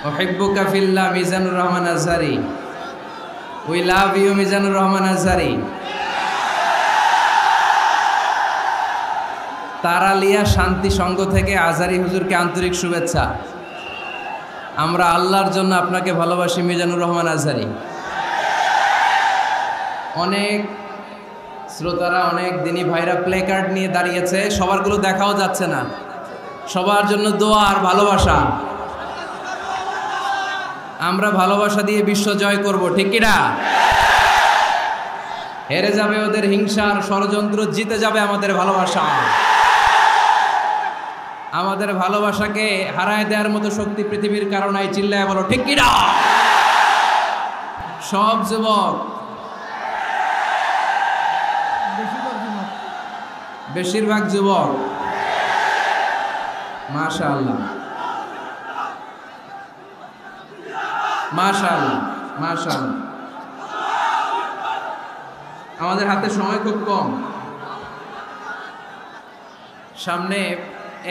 উহিব্বুকা ফিল্লাহ Mizanur Rahman Azhari. We love you Mizanur Rahman Azhari. Taraliya Shanti Sangha থেকে আজহারি হুজুরকে আন্তরিক শুভেচ্ছা। আমরা আল্লাহর জন্য আপনাকে ভালোবাসি মিজানুর রহমান আজহারি। অনেক শ্রোতারা, অনেক দিনী ভাইরা প্লে কার্ড নিয়ে দাঁড়িয়েছে, সবারগুলো দেখাও যাচ্ছে না। সবার জন্য দোয়া আর ভালোবাসা। আমরা ভালোবাসা দিয়ে বিশ্ব জয় করব, ঠিক কিনা? হেরে যাবে ওদের হিংসার ষড়যন্ত্র, জিতে যাবে আমাদের ভালোবাসা। আমাদের ভালোবাসাকে হারায় দেওয়ার মতো শক্তি পৃথিবীর কারো নাই, চিল্লায় বলো ঠিক কিনা? সব যুবক, বেশিরভাগ যুবক, মাশাআল্লাহ মাশাআল্লাহ মাশাআল্লাহ। আমাদের হাতে সময় খুব কম। সামনে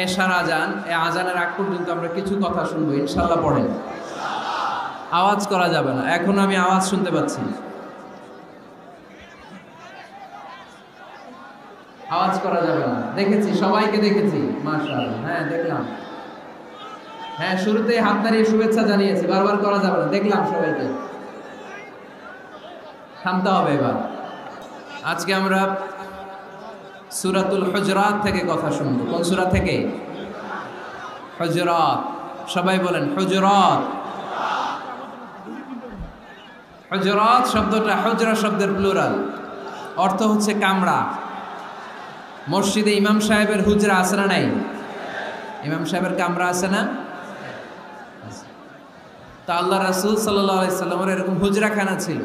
এশার আজান, এই আজানের আগ পর্যন্ত আমরা কিছু কথা শুনবো ইনশাআল্লাহ। পড়েন, আওয়াজ করা যাবে না। এখন আমি আওয়াজ শুনতে পাচ্ছি, আওয়াজ করা যাবে না। দেখেছি, সবাইকে দেখেছি, মাশাআল্লাহ। হ্যাঁ দেখলাম, হ্যাঁ শুরুতেই হাত দাঁড়িয়ে শুভেচ্ছা জানিয়েছি, বারবার করা যাবে না। দেখলাম সবাইকে, থামতে হবে এবার। আজকে আমরা সূরাতুল হুজরাত থেকে কথা শুনবো। কোন সূরা থেকে? হুজরাত। সবাই বলেন হুজরাত। হুজরাত শব্দটা হুজরা শব্দের প্লুরাল, অর্থ হচ্ছে কামরা। মসজিদে ইমাম সাহেবের হুজরা আছে না নাই? ইমাম সাহেবের কামরা আছে না? তা আল্লাহ রাসূল সাল্লাল্লাহু আলাইহি সাল্লামের এরকম হুজরাখানা ছিল।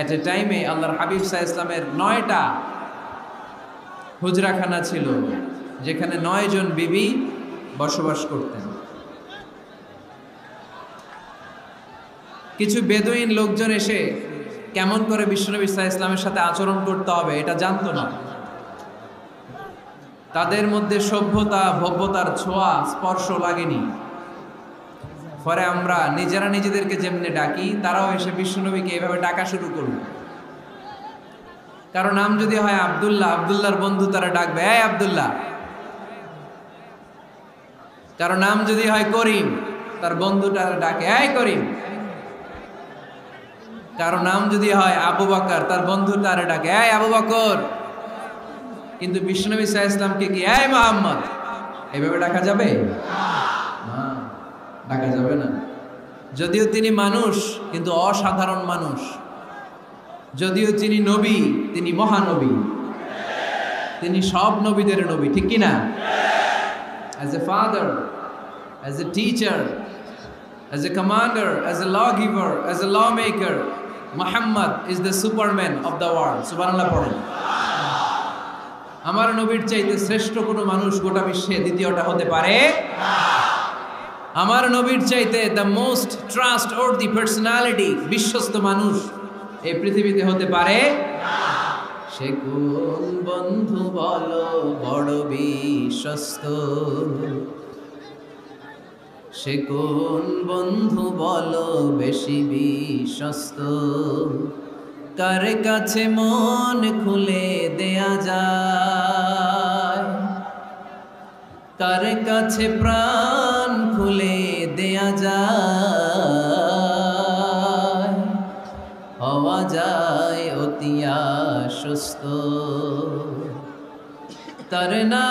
এট এ টাইমে আল্লাহর হাবিব সাল্লাল্লাহু আলাইহি সাল্লামের 9টা হুজরাখানা ছিল, যেখানে 9 জন বিবি বসবাস করতেন। কিছু বেদুইন লোকজন এসে কেমন করে বিশ্বনবী সাল্লাল্লাহু আলাইহি সাল্লামের সাথে আচরণ করতে হবে এটা জানতো না। তাদের মধ্যে সভ্যতা ভব্যতার ছোঁয়া স্পর্শ লাগেনি। পরে আমরা নিজেরা নিজেদেরকে যেমনি ডাকি, তারাও এসে বিশ্বনবীকে এভাবে ডাকা শুরু করলো। কারো নাম যদি হয় আব্দুল্লাহ, আব্দুল্লাহর বন্ধু তারা ডাকবে এই আব্দুল্লাহ। কারো নাম যদি হয় করিম, তার বন্ধুটা ডাকে এই করিম। কারো নাম যদি হয় আবু বকর, তার বন্ধু তারে ডাকে এই আবু বকর। কিন্তু বিশ্বনবী সাল্লাল্লাহু আলাইহি ওয়াসাল্লামকে কি এই মুহাম্মদ এভাবে ডাকা যাবে? না, ডাকা যাবে না। যদিও তিনি মানুষ, কিন্তু অসাধারণ মানুষ। যদিও তিনি নবী, তিনি মহানবী। তিনি সব নবীদের নবী, ঠিক কিনা? As a father, as a teacher, as a commander, as a lawgiver, as a lawmaker, Muhammad is the superman of the world. সুবহানাল্লাহ পড়েন। আমার নবীর চাইতে শ্রেষ্ঠ কোনো মানুষ গোটা বিশ্বে দ্বিতীয়টা হতে পারে না। আমার নবীর চাইতে দ্য মোস্ট ট্রাস্টওয়ার্দি পার্সোনালিটি, বিশ্বস্ত মানুষ এই পৃথিবীতে হতে পারে না। সে কোন বন্ধু বলো বড় বিশ্বস্ত, সে কোন বন্ধু বলো বেশি বিশ্বস্ত, কার কাছে মন খুলে দেয়া যায়, কার কাছে প্রাণ খুলে দেয়া যায়, হওয়া যায় অতি আশ্বস্ত। তার নাম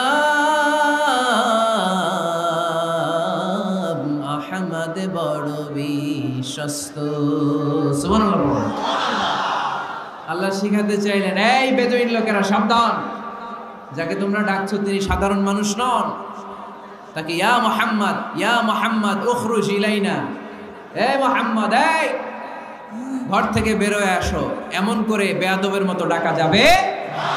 আহমদ বড় বিশ্বস্ত। সুবহানাল্লাহ। আল্লাহ শিখাতে চাইলেন এই বেদুইন লোকেরা সাবধান, যাকে তোমরা ডাকছো তিনি সাধারণ মানুষ নন। তাকে ইয়া মুহাম্মদ উখরুজ ইলাইনা, এই মুহাম্মদ এই ঘর থেকে বেরোয় আসো, এমন করে বেয়াদবের মতো ডাকা যাবে না।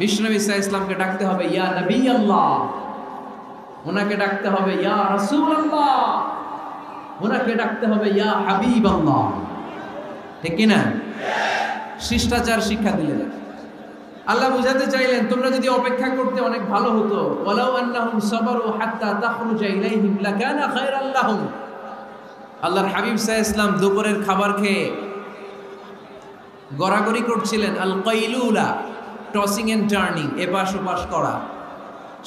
বিশ্বনবী সাল্লাল্লাহু আলাইহি ওয়াসাল্লামকে ডাকতে হবে ইয়া নবী আল্লাহ, ওনাকে ডাকতে হবে ইয়া রাসূলুল্লাহ, ওনাকে ডাকতে হবে ইয়া হাবিবাল্লাহ, ঠিক কিনা? শিষ্টাচার শিক্ষা দিলেন। আল্লাহ বুঝাতে চাইলেন তোমরা যদি অপেক্ষা করতে অনেক ভালো হতো। ওয়ালাউ আন্নাহুম সাবারু হাত্তা তাখরুজা ইলাইহিম লাকানা খায়রাল লাহুম। আল্লাহর হাবিব সাল্লাল্লাহু আলাইহি ওয়াসাল্লাম দুপুরের খাবার খেয়ে গড়াগড়ি করছিলেন। আল কাইলুলা, টসিং এন্ড টার্নিং, এপাশ ওপাশ করা।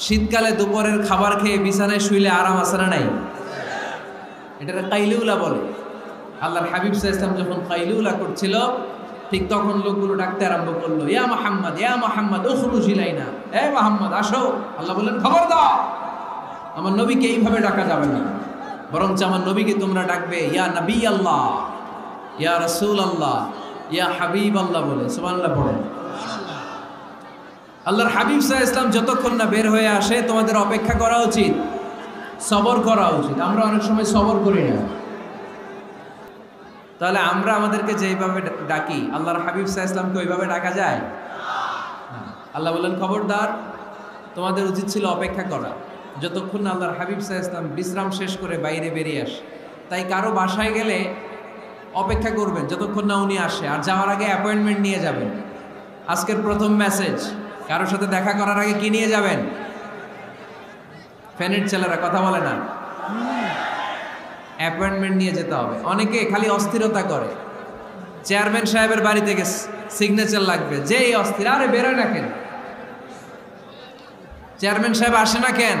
শীতকালে দুপুরের খাবার খেয়ে বিছানায় শুইলে আরাম আছে না নাই? এটাকে কাইলুলা বলে। আল্লাহর হাবিব সাল্লাল্লাহু আলাইহি ওয়াসাল্লাম যখন কাইলুলা করছিল, ঠিক তখন লোকগুলো ডাকতে আরম্ভ করলো, ইয়া মুহাম্মদ, ইয়া মুহাম্মদ, উখরুজ ইলাইনা, এ মুহাম্মদ আসো। আল্লাহ বললেন খবর দাও, আমার নবীকে এইভাবে ডাকা যাবে না, বরঞ্চ আমার নবীকে তোমরা ডাকবে ইয়া নবী আল্লাহ, ইয়া রাসূল আল্লাহ, ইয়া হাবিব আল্লাহ বলে। সুবহানাল্লাহ পড়েন। আল্লাহর হাবিব সাল্লাল্লাহু আলাইহি ওয়াসাল্লাম যতক্ষণ না বের হয়ে আসে তোমাদের অপেক্ষা করা উচিত, সবর করা উচিত। আমরা অনেক সময় সবর করি না। তাহলে আমরা আমাদেরকে যেইভাবে ডাকি, আল্লাহর হাবিব সাল্লাল্লাহু আলাইহি ওয়াসাল্লামকে ওইভাবে ডাকা যায়? আল্লাহ বললেন খবরদার, তোমাদের উচিত ছিল অপেক্ষা করা, যতক্ষণ না আল্লাহর হাবিব সাল্লাল্লাহু আলাইহি ওয়াসাল্লাম বিশ্রাম শেষ করে বাইরে বেরিয়ে আসে। তাই কারো বাসায় গেলে অপেক্ষা করবেন যতক্ষণ না উনি আসে, আর যাওয়ার আগে অ্যাপয়েন্টমেন্ট নিয়ে যাবেন। আজকের প্রথম মেসেজ, কারোর সাথে দেখা করার আগে কি নিয়ে যাবেন? ফ্যানের ছেলেরা কথা বলে না, অ্যাপয়েন্টমেন্ট নিয়ে যেতে হবে। অনেকে খালি অস্থিরতা করে, চেয়ারম্যান সাহেবের বাড়ি থেকে সিগনেচার লাগবে, যেই অস্থির, আরে বেরোয় না কেন, চেয়ারম্যান সাহেব আসে না কেন,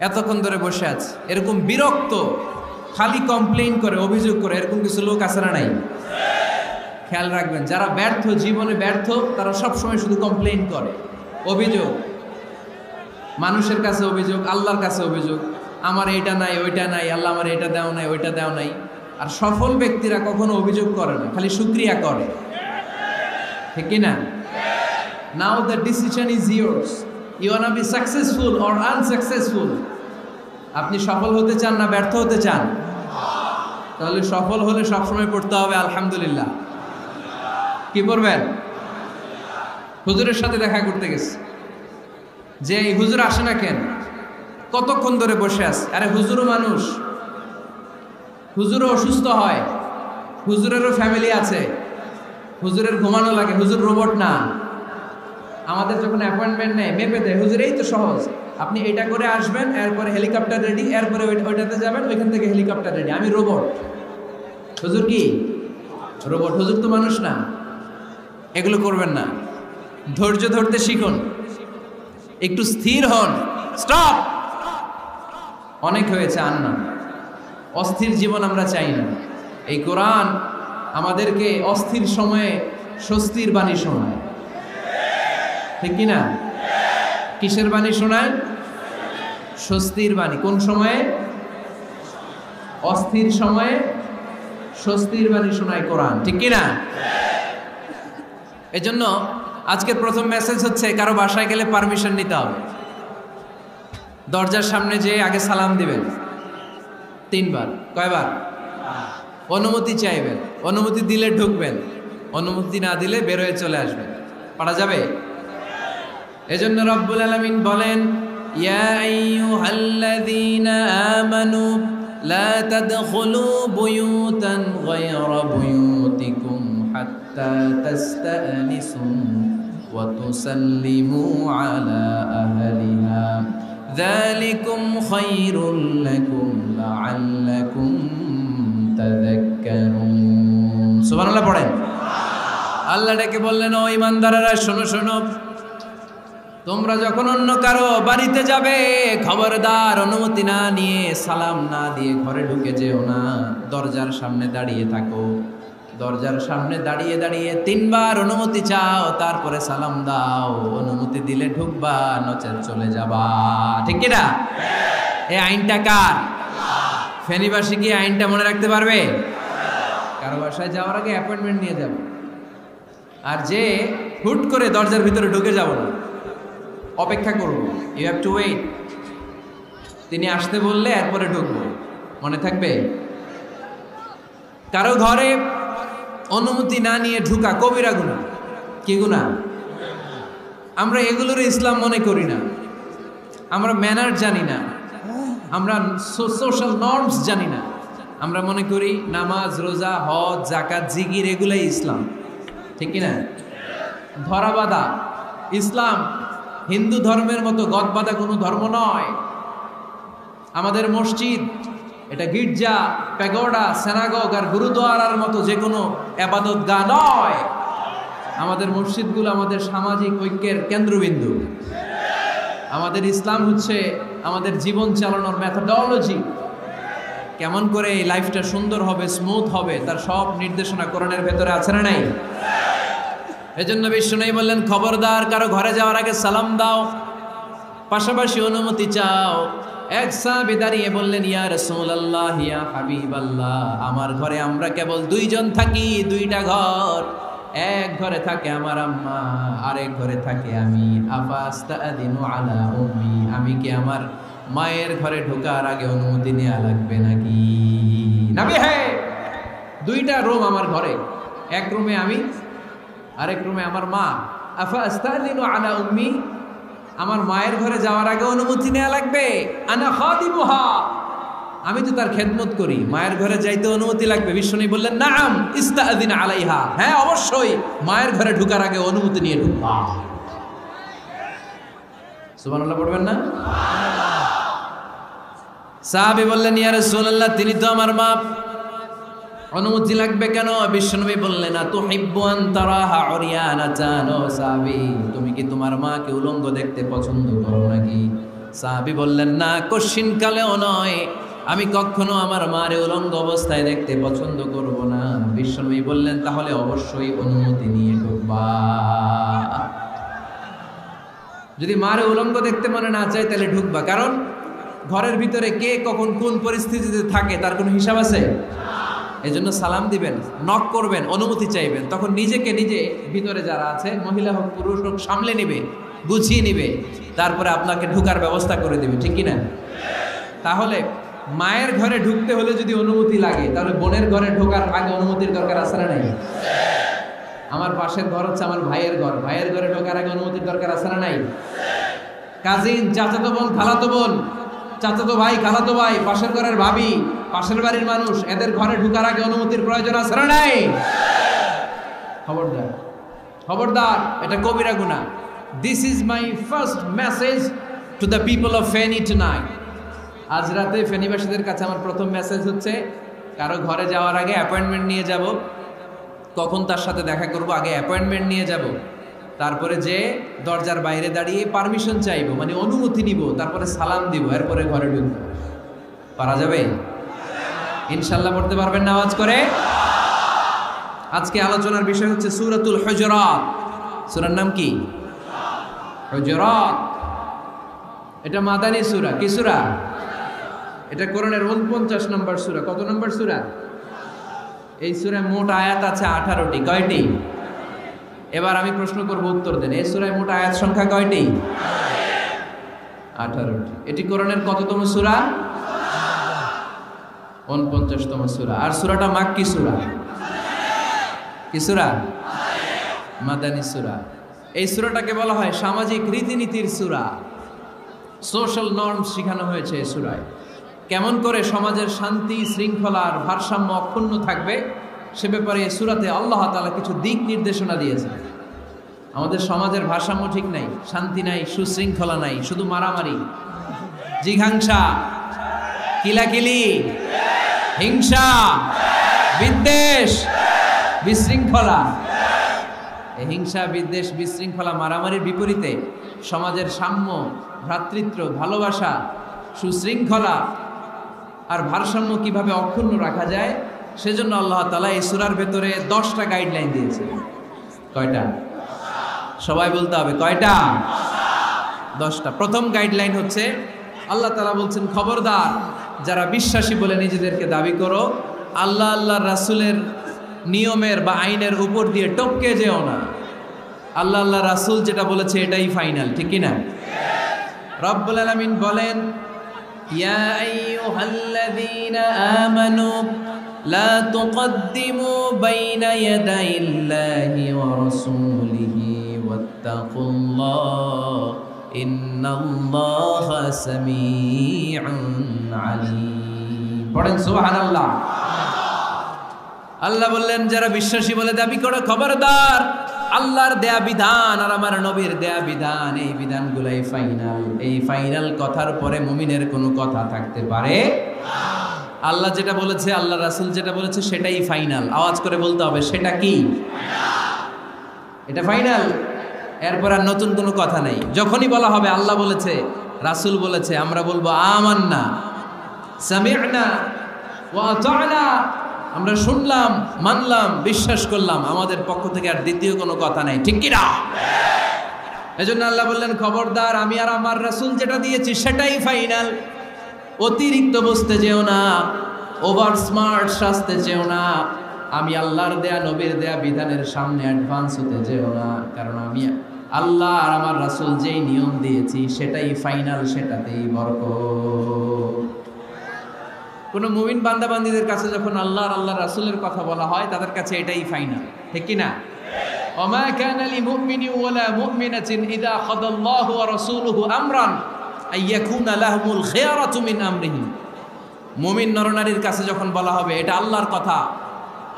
এতক্ষণ ধরে বসে আছে। এরকম বিরক্ত, খালি কমপ্লেইন করে, অভিযোগ করে, এরকম কিছু লোক আছে না নাই? খেয়াল রাখবেন, যারা ব্যর্থ, জীবনে ব্যর্থ, তারা সবসময় শুধু কমপ্লেইন করে, অভিযোগ, মানুষের কাছে অভিযোগ, আল্লাহর কাছে অভিযোগ, আমার এইটা নাই, ওইটা নাই, আল্লাহ আমার এটা দেও নাই, ওইটা দেও নাই। আর সফল ব্যক্তিরা কখনো অভিযোগ করে না, খালি শুকরিয়া করে, ঠিক কি না? Now the decision is yours. You wanna be successful or unsuccessful? আপনি সফল হতে চান না ব্যর্থ হতে চান? তাহলে সফল হলে সবসময় পড়তে হবে আলহামদুলিল্লাহ। কি পড়বেন? হুজুরের সাথে দেখা করতে গেছে, যে এই হুজুর আসে না কেন, কতক্ষণ ধরে বসে আছে। আরে হুজুরও মানুষ, হুজুরও অসুস্থ হয়, হুজুরেরও ফ্যামিলি আছে, হুজুরের ঘুমানো লাগে, হুজুর রোবট না। আমাদের যখন অ্যাপয়েন্টমেন্ট নেয় মেপে দেয়, হুজুর এই তো সহজ, আপনি এটা করে আসবেন, এরপরে হেলিকপ্টার রেডি, এরপরে ওইটাতে যাবেন, ওইখান থেকে হেলিকপ্টার রেডি। আমি রোবট, হুজুর কি রোবট? হুজুর তো মানুষ না। এগুলো করবেন না, ধৈর্য ধরতে শিখুন, একটু স্থির হন। স্টপ, অনেক হয়েছে, আর না, অস্থির জীবন আমরা চাই না। এই কোরআন আমাদেরকে অস্থির সময়ে স্বস্তির বাণী শোনায়, ঠিক কিনা? কিসের বাণী শোনায়? স্বস্তির বাণী। কোন সময়ে? অস্থির সময়ে স্বস্তির বাণী শোনায় কোরআন, ঠিক কিনা? এজন্য আজকের প্রথম মেসেজ হচ্ছে, কারো বাসায় গেলে পারমিশন নিতে হবে। দরজার সামনে যেয়ে আগে সালাম দিবেন 3 বার। কয়বার? অনুমতি চাইবেন, অনুমতি দিলে ঢুকবেন, অনুমতি না দিলে বের হয়ে চলে আসবেন। পারা যাবে? এজন্য রব্বুল আলামিন বলেন, ইয়া আইয়ুহাল্লাযীনা আমানু লা তাদখুলু বুয়ুতান গায়রা বুয়ুতিকুম হাত্তা তাস্তানিসু ওয়া তুসাল্লিমু আলা আহলিহা যালিকুম খায়রুল লাকুম লাআল্লাকুম তাযাক্কারুন। সুবহানাল্লাহ পড়েন। আল্লাহ ডেকে বললেন, ও ঈমানদারেরা শোনো শোনো, তোমরা যখন অন্য কারো বাড়িতে যাবে, খবরদার অনুমতি না নিয়ে, সালাম না দিয়ে ঘরে ঢুকে যেও না। দরজার সামনে দাঁড়িয়ে থাকো, দরজার সামনে দাঁড়িয়ে দাঁড়িয়ে 3 বার অনুমতি চাও, তারপরে সালাম দাও। অনুমতি দিলে ঢুকবা, নচেত চলে যাবা, ঠিক কিনা? এই আইনটা কার? ফেনীবাসী কি আইনটা মনে রাখতে পারবে? কারো বাসায় যাওয়ার আগে অ্যাপয়েন্টমেন্ট নিয়ে যাবো, আর যে হুট করে দরজার ভিতরে ঢুকে যাব না, অপেক্ষা করব। You have to wait. তিনি আসতে বললে এরপরে ঢুকবো, মনে থাকবে? কারো ঘরে অনুমতি না নিয়ে ঢুকা কবিরা গুনাহ। কি গুনাহ? আমরা এগুলোর ইসলাম মনে করি না, আমরা ম্যানার জানি না, আমরা সোশ্যাল নর্মস জানি না। আমরা মনে করি নামাজ, রোজা, হজ, যাকাত, জিকির এগুলাই ইসলাম, ঠিক কিনা? ধরাবাঁধা। ইসলাম হিন্দু ধর্মের মতো গদবাঁধা কোনো ধর্ম নয়। আমাদের মসজিদ এটা গির্জা, প্যাগোডা, সেনাগগ আর গুরুদ্বারার মতো যে কোনো ইবাদতগাহ নয়। আমাদের মসজিদগুলো আমাদের সামাজিক ঐক্যের কেন্দ্রবিন্দু। আমাদের ইসলাম হচ্ছে আমাদের জীবন চালানোর মেথোডোলজি। কেমন করে এই লাইফটা সুন্দর হবে, স্মুথ হবে, তার সব নির্দেশনা কোরআনের ভেতরে আছে না নাই? এজন্য বিষ্ণু বললেন, খবরদার কারো ঘরে যাওয়ার আগে সালাম দাও, পাশাপাশি অনুমতি চাও। এক সাহাবী দাঁড়িয়ে বললেন, ইয়া রাসূলুল্লাহ, ইয়া হাবিবাল্লাহ, আমার ঘরে আমরা কেবল দুইজন থাকি, দুইটা ঘর। এক ঘরে থাকে আমার আম্মা, আরেক ঘরে থাকে আমি। আফাস্তাদিনু আলা উম্মি, আমি কি আমার মায়ের ঘরে ঢোকার আগে অনুমতি নেওয়া লাগবে নাকি? নবী হে, দুইটা রুম আমার ঘরে, এক রুমে আমি, আরেক রুমে আমার মা। আফাস্তাদিনু আলা উম্মি, আমার মায়ের ঘরে যাওয়ার আগে অনুমতি নেওয়া লাগবে? আনা খাদিমুহা, আমি তো তার খেদমত করি, মায়ের ঘরে যাইতে অনুমতি লাগবে? বিষ্ণু বললেন, নাম ইস্তাদিন আলাইহা, হ্যাঁ অবশ্যই মায়ের ঘরে ঢোকার আগে অনুমতি নিয়ে ঢুকবা। সুবহানাল্লাহ পড়বেন না? সাহাবী বললেন, ইয়া রাসূলুল্লাহ, তিনি তো আমার মা, অনুমতি লাগবে কেন? বিশ্বনবী বললেন, তুহিব্বু আন তারাহা উরিয়ানাতান। ও সাহাবী, তুমি কি তোমার মাকে উলঙ্গ দেখতে পছন্দ করো নাকি? সাহাবী বললেন, না, কশিন কালেও নয়, আমি কখনো আমার মারে উলঙ্গ অবস্থায় দেখতে পছন্দ করব না। বিশ্বনবী বললেন, তাহলে অবশ্যই অনুমতি নিয়ে ঢুকবা। যদি মারে উলঙ্গ দেখতে মনে না চায় তাহলে ঢুকবা, কারণ ঘরের ভিতরে কে কখন কোন পরিস্থিতিতে থাকে তার কোনো হিসাব আছে? এজন্য সালাম দিবেন, নক করবেন, অনুমতি চাইবেন, তখন নিজেকে নিজে ভিতরে যারা আছে, মহিলা হোক পুরুষ হোক, সামলে নিবে, গুছিয়ে নিবে, তারপরে আপনাকে ঢুকার ব্যবস্থা করে দিবে, ঠিক কিনা? তাহলে মায়ের ঘরে ঢুকতে হলে যদি অনুমতি লাগে, তাহলে বোনের ঘরে ঢোকার আগে অনুমতির দরকার আছে না নাই? আমার পাশের ঘর হচ্ছে আমার ভাইয়ের ঘর, ভাইয়ের ঘরে ঢোকার আগে অনুমতির দরকার আছে না নাই? কাজিন, চাচাতো বোন, খালাতো বোন, চাচাতো ভাই, খালাতো ভাই, পাশের ঘরের ভাবি, পাশের বাড়ির মানুষ, এদের ঘরে ঢোকার আগে অনুমতির প্রয়োজন আছে না নাই? খবরদার, খবরদার, এটা কবিরা গুনাহ। This is my first message to the people of Feni tonight. আজ রাতে ফেনীবাসীদের কাছে আমার প্রথম মেসেজ হচ্ছে, কারো ঘরে যাওয়ার আগে অ্যাপয়েন্টমেন্ট নিয়ে যাব। কখন তার সাথে দেখা করব, আগে অ্যাপয়েন্টমেন্ট নিয়ে যাব, তারপরে যে দরজার বাইরে দাঁড়িয়ে পারমিশন চাইবো, মানে অনুমতি নিব, তারপরে সালাম দিব, এরপরে ঘরে ঢুকবো। পারা যাবে? ইনশাল্লাহ পড়তে পারবেন না আওয়াজ করে? আজকে আলোচনার বিষয় হচ্ছে সূরাতুল হুজুরাত। সূরার নাম কি? হুজুরাত। এটা মাদানী সূরা। কি সূরা? এটা কোরআনের 49 নম্বর সূরা। কত নম্বর সূরা? এই সূরায় মোট আয়াত আছে 18টি। কয়টি? এবার আমি প্রশ্ন করব, উত্তর দেন। এই সূরায় মোট আয়াত সংখ্যা কয়টি? 18টি। এটি কোরআনের কততম সূরা? 49তম সূরা। আর সূরাটা মাক্কি সূরা। কি সূরা? মাদানী সূরা। এই সূরাটাকে বলা হয় সামাজিক রীতিনীতির সূরা। সোশ্যাল নর্মস শেখানো হয়েছে এই সূরায়। কেমন করে সমাজের শান্তি, শৃঙ্খলার ভারসাম্য অক্ষুণ্ণ থাকবে সে ব্যাপারে এই সূরাতে আল্লাহ তাআলা কিছু দিক নির্দেশনা দিয়েছেন। আমাদের সমাজের ভারসাম্য ঠিক নাই, শান্তি নাই, সুশৃঙ্খলা নাই, শুধু মারামারি, জিঘাংসা, কিলাকিলি, হিংসা, বিদ্বেষ, বিশৃঙ্খলা। এই হিংসা, বিদ্বেষ, বিশৃঙ্খলা, মারামারির বিপরীতে সমাজের সাম্য, ভ্রাতৃত্ব, ভালোবাসা, সুশৃঙ্খলা আর ভারসাম্য কিভাবে অক্ষুণ্ণ রাখা যায়, সেজন্য আল্লাহ তাআলা এই সূরার ভেতরে 10টা গাইডলাইন দিয়েছে। কয়টা? সবাই বলতে হবে, কয়টা? 10টা। প্রথম গাইডলাইন হচ্ছে, আল্লাহ তাআলা বলছেন, খবরদার যারা বিশ্বাসী বলে নিজেদেরকে দাবি করো, আল্লাহ আল্লাহর রাসূলের নিয়মের বা আইনের উপর দিয়ে টপকে যেও না। আল্লাহ আল্লাহ রাসূল যেটা বলেছে এটাই ফাইনাল, ঠিক কি না? রব্বুল আলামিন বলেন, ইয়া আইয়ুহাল্লাযীনা আমানু লা তুকদ্দিমু বাইনা ইয়াদাইল্লাহি ওয়া রাসূলিহি ওয়াত্তাকুল্লাহ ইন্নাল্লাহা সামিউন আলীম। পড়েন সুবহানাল্লাহ। আল্লাহ বললেন, যারা বিশ্বাসী বলে দাবি করো, খবরদার আল্লাহর দেয়া বিধান আর আমার নবীর দেয়া বিধান, এই বিধানগুলাই ফাইনাল। এই ফাইনাল কথার পরে মুমিনের কোনো কথা থাকতে পারে? আল্লাহ যেটা বলেছে, আল্লাহ রাসূল যেটা বলেছে সেটাই ফাইনাল। আওয়াজ করে বলতে হবে, সেটা কি? এটা ফাইনাল। এরপর আর নতুন কোনো কথা নাই। যখনই বলা হবে আল্লাহ বলেছে, রাসূল বলেছে, আমরা বলবো আমান্না সামি'না ওয়া আতা'না, আমরা শুনলাম, মানলাম, বিশ্বাস করলাম। আমাদের পক্ষ থেকে আর দ্বিতীয় কোনো কথা নাই, ঠিক কি না? এজন্য আল্লাহ বললেন, খবরদার, আমি আর আমার রাসূল যেটা দিয়েছি সেটাই ফাইনাল। অতিরিক্ত বুঝতে যেও না, ওভার স্মার্ট সাজতে যেও না, আমি আল্লাহর দেয়া নবীর দেয়া বিধানের সামনে অ্যাডভান্স হতে যেও না। কারণ আমি আল্লাহ আর আমার রাসূল যেই নিয়ম দিয়েছি সেটাই ফাইনাল, সেটাতেই বরকত। কোন মুমিন বান্দাবান্দীদের কাছে যখন আল্লাহ আর আল্লাহ রাসূলের কথা বলা হয়, তাদের কাছে এটাই ফাইনাল, ঠিক কি না? ওমা কানা লিমুমিনিন ওয়ালা মুমিনাতিন ইযা খাদাল্লাহু ওয়া রাসূলুহু আমরান আইয়াকুনা লাহুমুল খিয়ারাতু মিন আমরিহিম। মুমিন নরনারীর কাছে যখন বলা হবে এটা আল্লাহর কথা,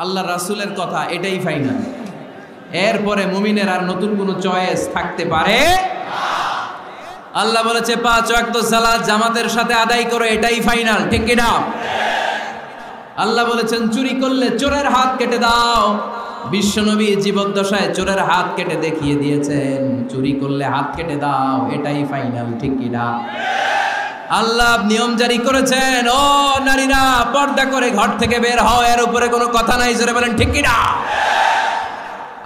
আল্লাহর রাসূলের কথা, এটাই ফাইনাল। এরপরে মুমিনের আর নতুন কোনো চয়েস থাকতে পারে? আল্লাহ বলেছে 5 ওয়াক্ত সালাত জামাতের সাথে আদায় করো, এটাই ফাইনাল, ঠিক কি না? আল্লাহ বলেছেন চুরি করলে চোরের হাত কেটে দাও। বিশ্বনবী জীবদ্দশায় চোরের হাত কেটে দেখিয়ে দিয়েছেন, চুরি করলে হাত কেটে দাও, এটাই ফাইনাল, ঠিক কি না? আল্লাহ নিয়ম জারি করেছেন, ও নারীরা পর্দা করে ঘর থেকে বের হও, এর উপরে কোনো কথা নাই, জোরে বলেন ঠিক কি না?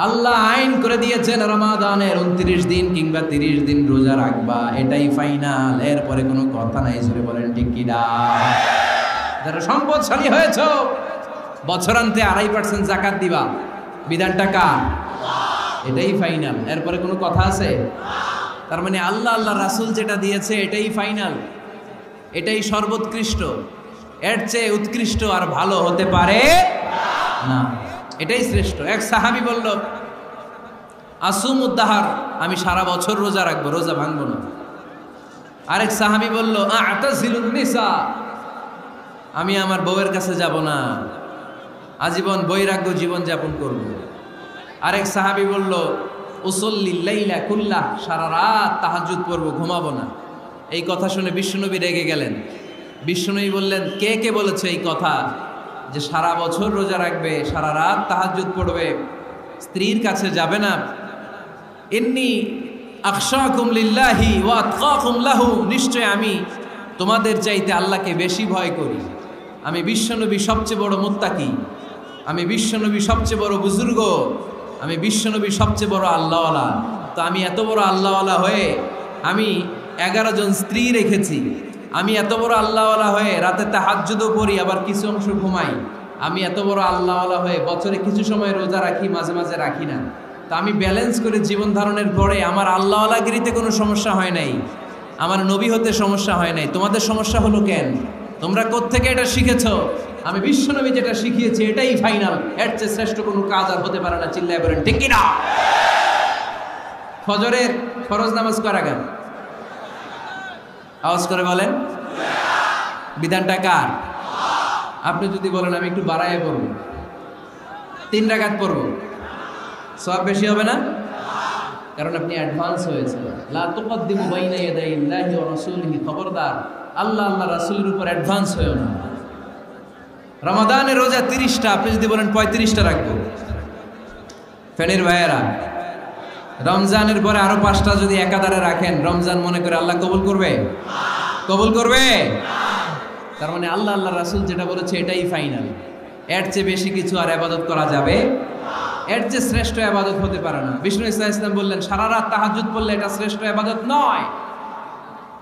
আল্লাহ আইন করে দিয়েছেন রমাদানের 29 দিন কিংবা 30 দিন রোজা রাখবা, এটাই ফাইনাল, এরপরে কোনো কথা নাই, জোরে বলেন ঠিক কি না? যারা সম্পদশালী হয়েছো, বছরান্তে 2.5% যাকাত দিবা, বিধানটা কার? এটাই ফাইনাল, এরপরে কোনো কথা আছে? তার মানে আল্লাহ আল্লাহ রাসূল যেটা দিয়েছে এটাই ফাইনাল, এটাই সর্বোৎকৃষ্ট। এর চেয়ে উৎকৃষ্ট আর ভালো হতে পারে না, এটাই শ্রেষ্ঠ। এক সাহাবী বলল, আসুমুদ্দাহার, আমি সারা বছর রোজা রাখবো, রোজা ভাঙবো না। আরেক সাহাবী বলল, আতাজিলুন নিসা, আমি আমার বউয়ের কাছে যাব না, আজীবন বৈরাগ্য জীবন যাপন করব। আরেক সাহাবী বলল, উসল্লিল লাইলা কুল্লাহ, সারা রাত তাহাজ্জুদ পড়ব, ঘুমাবো না। এই কথা শুনে বিশ্বনবী রেগে গেলেন। বিশ্বনবী বললেন, কে কে বলেছে এই কথা যে সারা বছর রোজা রাখবে, সারা রাত তাহাজ্জুদ পড়বে, স্ত্রীর কাছে যাবে না? ইন্নী আখশাকুম লিল্লাহি ওয়া আতকাকুম লাহু, নিশ্চয় আমি তোমাদের চাইতে আল্লাহকে বেশি ভয় করি। আমি বিশ্বনবী সবচেয়ে বড় মুত্তাকি, আমি বিশ্বনবী সবচেয়ে বড় বুজুর্গ, আমি বিশ্বনবী সবচেয়ে বড় আল্লাহওয়ালা। তো আমি এত বড় আল্লাহওয়ালা হয়ে আমি 11 জন স্ত্রী রেখেছি, আমি এত বড় আল্লাহওয়ালা হয়ে রাতে তাহাজ্জুদও পড়ি, আবার কিছু অংশ ঘুমাই। আমি এত বড় আল্লাহওয়ালা হয়ে বছরে কিছু সময় রোজা রাখি, মাঝে মাঝে রাখি না। তো আমি ব্যালেন্স করে জীবন ধারণের পরে আমার আল্লাহওয়ালাগিরিতে কোনো সমস্যা হয় নাই, আমার নবী হতে সমস্যা হয় নাই। তোমাদের সমস্যা হলো কেন? তোমরা কোত্থেকে এটা শিখেছো? আমি বিশ্বনবী যেটা শিখিয়েছি এটাই ফাইনাল, এর চেয়ে শ্রেষ্ঠ কোনো কাজ আর হতে পারে না। চিল্লায় বলেন ঠিক কি না? ফজরের ফরজ নামাজ করা কেন? আওয়াজ করে বলেন। বিধানটা কার? আপনি যদি বলেন আমি একটু বাড়াইয়া পড়ব, 3 রাকাত পড়ব, সওয়াব বেশি হবে না? কারণ আপনি অ্যাডভান্স হয়েছে। লা তুকদ্দিমু বাইনা ইয়াদাইল্লাহি ওয়া রাসূলিহি, খবরদার আল্লাহ আল্লাহ রাসূলের উপর অ্যাডভান্স হয়েও না। রমাদানের রোজা 30টা, আপনি যদি বলেন 35টা রাখবো, ফেনের ভাইয়েরা, রমজানের পরে আরো 5টা যদি একাধারে রাখেন, রমজান মনে করে আল্লাহ কবুল করবে? কবুল করবে? তার মানে আল্লাহ আল্লাহ রাসূল যেটা বলেছে এটাই ফাইনাল, এর চেয়ে বেশি কিছু আর ইবাদত করা যাবে, এর চেয়ে শ্রেষ্ঠ ইবাদত হতে পারে না। বিষ্ণু ইসলাম বললেন সারা রাত তাহাজ্জুদ পড়লে এটা শ্রেষ্ঠ ইবাদত নয়,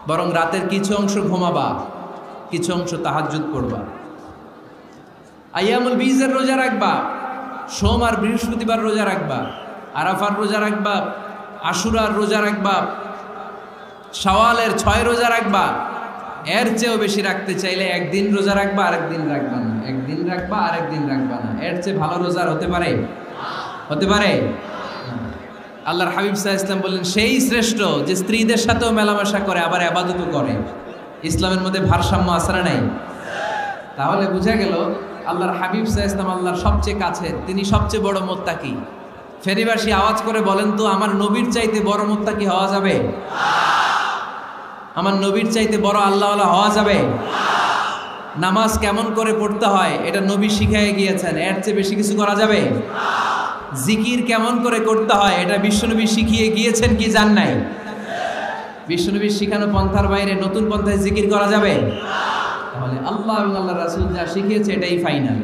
বরং রাতের কিছু অংশ ঘুমাবা, কিছু অংশ তাহাজ্জুদ পড়বা। আইয়ামুল বীজের রোজা রাখবা, সোম আর বৃহস্পতিবার রোজা রাখবা, আরাফার রোজা রাখবা, আশুরার রোজা রাখবা, শাওয়ালের 6 রোজা রাখবা। এর চেয়েও বেশি রাখতে চাইলে একদিন রোজা রাখবা, আরেকদিন রাখবা না, একদিন রাখবা, আরেকদিন রাখবা না। এর চেয়ে ভালো রোজার হতে পারে? হতে পারে? আল্লাহর হাবিব সাল্লাল্লাহু আলাইহি ওয়াসাল্লাম বললেন সেই শ্রেষ্ঠ যে স্ত্রীদের সাথেও মেলামেশা করে, আবার ইবাদতও করে। ইসলামের মধ্যে ভারসাম্য আছে না নাই? তাহলে বোঝা গেল আল্লাহর হাবিব সাল্লাল্লাহু আলাইহি ওয়াসাল্লাম আল্লাহর সবচেয়ে কাছে, তিনি সবচেয়ে বড় মুত্তাকি। ফেনীবাসী আওয়াজ করে বলেন তো, আমার নবীর চাইতে বড় মুত্তাকি হওয়া যাবে? আমার নবীর চাইতে বড় আল্লাহওয়ালা হওয়া যাবে? নামাজ কেমন করে পড়তে হয় এটা নবী শিখাই গিয়েছেন, এর চেয়ে বেশি কিছু করা যাবে? জিকির কেমন করে করতে হয় এটা বিশ্বনবী শিখিয়ে গিয়েছেন কি জান নাই? বিশ্বনবীর শিখানো পন্থার বাইরে নতুন পন্থায় জিকির করা যাবে? তাহলে আল্লাহ এবং আল্লাহ রাসূল যা শিখিয়েছে এটাই ফাইনাল।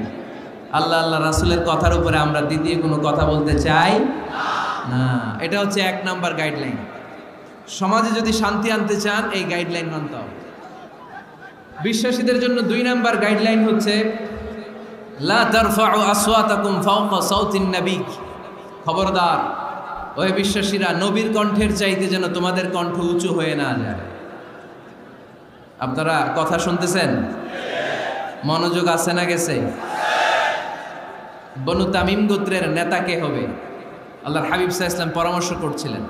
আল্লাহ আল্লাহ রাসূলের কথার উপরে আমরা দ্বিতীয় কোনো কথা বলতে চাই না। এটা হচ্ছে 1 নাম্বার গাইডলাইন। সমাজে যদি শান্তি আনতে চান এই গাইডলাইন মানতে হবে। বিশ্বাসীদের জন্য 2 নাম্বার গাইডলাইন হচ্ছে লা তারফাউ আসওয়াতাকুম ফাওকা সাউতিন নবী। খবরদার ওই বিশ্বাসীরা, নবীর কণ্ঠের চাইতে যেন তোমাদের কণ্ঠ উঁচু হয়ে না যায়। আপনারা কথা শুনতেছেন? মনোযোগ আছে না গেছে? বনু তামিম গোত্রের নেতা কে হবে? আল্লাহর হাবিব সাল্লাল্লাহু আলাইহি ওয়াসাল্লাম পরামর্শ করছিলেন।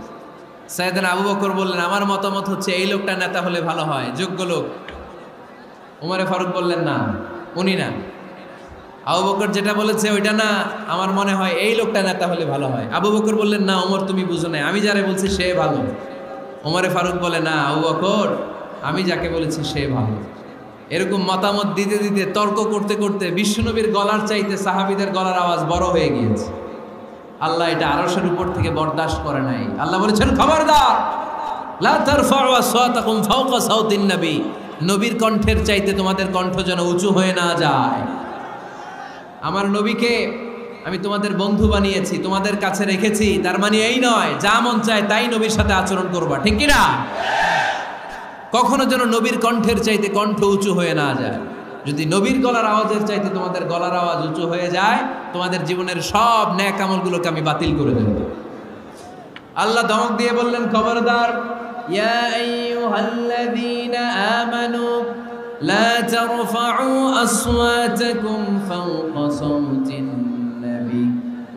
সাইয়েদনা আবু বকর বললেন, আমার মতামত হচ্ছে এই লোকটা নেতা হলে ভালো হয়, যোগ্য লোক। উমরে ফারুক বললেন, না, উনি না। আবু বকর যেটা বলেছে ওইটা না, আমার মনে হয় এই লোকটা নেতা হলে ভালো হয়। আবু বকর বললেন, না ওমর তুমি বুঝো না, আমি যারে বলছি সে ভালো। উমরে ফারুক বলে, না আবু বকর, আমি যাকে বলেছি সে ভালো। এরকম মতামত দিতে দিতে, তর্ক করতে করতে বিশ্বনবীর গলার চাইতে সাহাবীদের গলার আওয়াজ বড় হয়ে গিয়েছে। আল্লাহ এটা আরশের উপর থেকে বরদাস্ত করে নাই। আল্লাহ বলেছেন, খবরদার, লা তারফাউ আসওয়াতাকুম ফাওকা সাউতিন নবী। নবীর কণ্ঠের চাইতে তোমাদের কণ্ঠ যেন উঁচু হয়ে না যায়। আমার নবীকে আমি তোমাদের বন্ধু বানিয়েছি, তোমাদের কাছে রেখেছি, তার মানে এই নয় যা মন চায় তাই নবীর সাথে আচরণ করবা, ঠিক কি না? কখনো যেন নবীর কণ্ঠের চাইতে কণ্ঠ উঁচু হয়ে না যায়। যদি নবীর গলার আওয়াজের চাইতে তোমাদের গলার আওয়াজ উঁচু হয়ে যায়, তোমাদের জীবনের সব নেক আমলগুলোকে আমি বাতিল করে দেব। আল্লাহ ধমক দিয়ে বললেন, খবরদার, ইয়া আইয়ুহাল্লাযীনা আমানু লা তারফাউ আসওয়াতাকুম ফাওকা সাওতিন নবী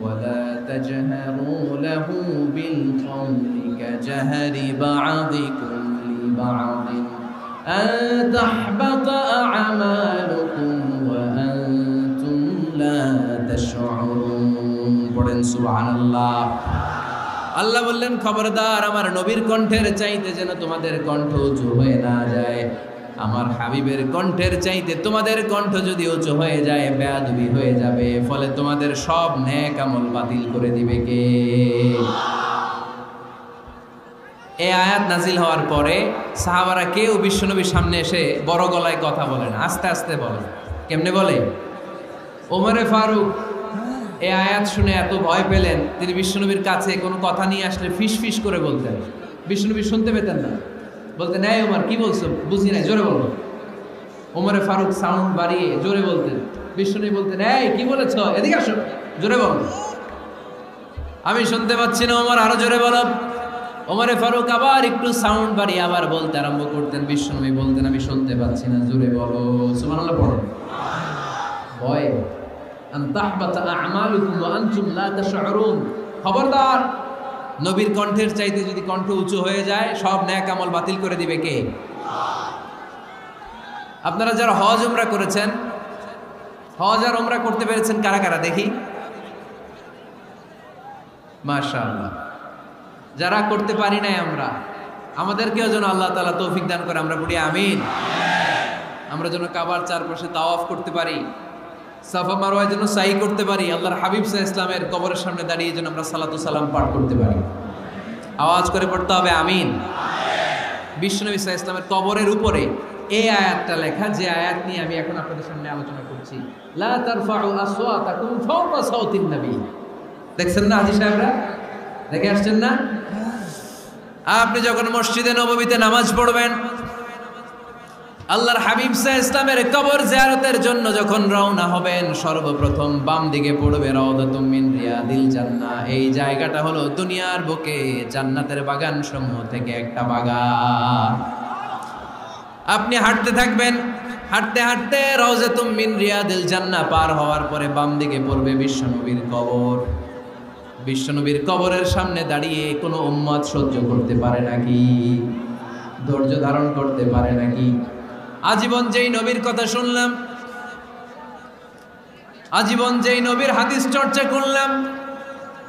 ওয়া লা তাজহারু লাহু বিল কওলি কাজাহরি বা'দিকুম লিবা'দিন আন তাহবাতা আ'মালুকুম ওয়া আনতুম লা তাশউরুন। পড়েন সুবহানাল্লাহ। আল্লাহ বললেন, খবরদার, আমার নবীর কণ্ঠের চাইতে যেন তোমাদের কণ্ঠ উঁচু হয়ে না যায়। আমার হাবিবের কণ্ঠের চাইতে তোমাদের কণ্ঠ যদি উঁচু হয়ে যায়, বেয়াদবি হয়ে যাবে, ফলে তোমাদের সব নেক আমল বাতিল করে দিবে কে? এই আয়াত নাজিল হওয়ার পরে সাহাবারা কেউ বিশ্বনবীর সামনে এসে বড় গলায় কথা বলে না, আস্তে আস্তে বলে। কেমনে বলে? ওমরে ফারুক এই আয়াত শুনে এত ভয় পেলেন, তিনি বিশ্বনবীর কাছে কোনো কথা নিয়ে আসলে ফিস ফিস করে বলতেন। বিশ্বনবী শুনতে পেতেন না, বলতেন, এই ওমর কি বলছো, বুঝি নাই, জোরে বলো। ওমরে ফারুক সাউন্ড বাড়িয়ে জোরে বলতেন। বিশ্বনবী বলতেন, এই কি বলেছো, এদিকে আসো, জোরে বলো। আমি শুনতে পাচ্ছি না, ওমর আরো জোরে বলো। ওমরে ফারুক আবার একটু সাউন্ড বাড়িয়ে আবার বলতে আরম্ভ করতেন। বিশ্বনবী বলতেন, আমি শুনতে পাচ্ছি না, জোরে বলো। সুবহানাল্লাহ পড়ো। ভয়, আন তাহবাতা আ'মালুকুম ওয়া আনতুম লা তাশউরুন। খবরদার, নবীর কণ্ঠের চাইতে যদি কণ্ঠ উঁচু হয়ে যায়, সব নেক আমল বাতিল করে দিবে কে? আপনারা যারা হজ উমরা করেছেন, হজ আর উমরা করতে পেরেছেন কারা কারা দেখি? মাশাআল্লাহ। যারা করতে পারি নাই আমরা, আমাদেরকেও যেন আল্লাহ তাআলা তৌফিক দান করে, আমরা বলি আমিন। আমরা যেন কাবার চারপাশে তাওয়াফ করতে পারি, সাফা মারওয়ায় যেন সাই করতে পারি, আল্লাহর হাবিব সাল্লাল্লাহু আলাইহি ওয়াসাল্লামের কবরের সামনে দাঁড়িয়ে যেন আমরা সালাতু সালাম পাঠ করতে পারি। আওয়াজ করে পড়তে হবে আমিন। বিশ্বনবী সাল্লাল্লাহু আলাইহি ওয়াসাল্লামের কবরের উপরে এই আয়াতটা লেখা, যে আয়াত নিয়ে আমি এখন আপনাদের সামনে আলোচনা করছি। লা তারফাউ আসওয়াতাকুম ফাওকা সাওতিন নবী। দেখছেন না হাজী সাহেবরা, দেখে আসছেন না? আপনি যখন মসজিদে নববীতে নামাজ পড়বেন, আল্লাহর হাবিব সাল্লাল্লাহু আলাইহি ওয়াসাল্লামের কবর জিয়ারতের জন্য যখন রওনা হবেন, সর্বপ্রথম বাম দিকে পড়বে রাউদাতুম মিন রিয়াদিল জান্নাহ। এই জায়গাটা হলো দুনিয়ার বুকে জান্নাতের বাগান সমূহ থেকে একটা বাগান। আপনি হাঁটতে থাকবেন, হাঁটতে হাঁটতে রাউদাতুম মিন রিয়াদিল জান্নাহ পার হওয়ার পরে বাম দিকে পড়বে বিশ্বনবীর কবর। বিশ্বনবীর কবরের সামনে দাঁড়িয়ে কোনো উম্মত সহ্য করতে পারে নাকি? ধৈর্য ধারণ করতে পারে নাকি? আজীবন যেই নবীর কথা শুনলাম, আজীবন যেই নবীর হাদিস চর্চা করলাম,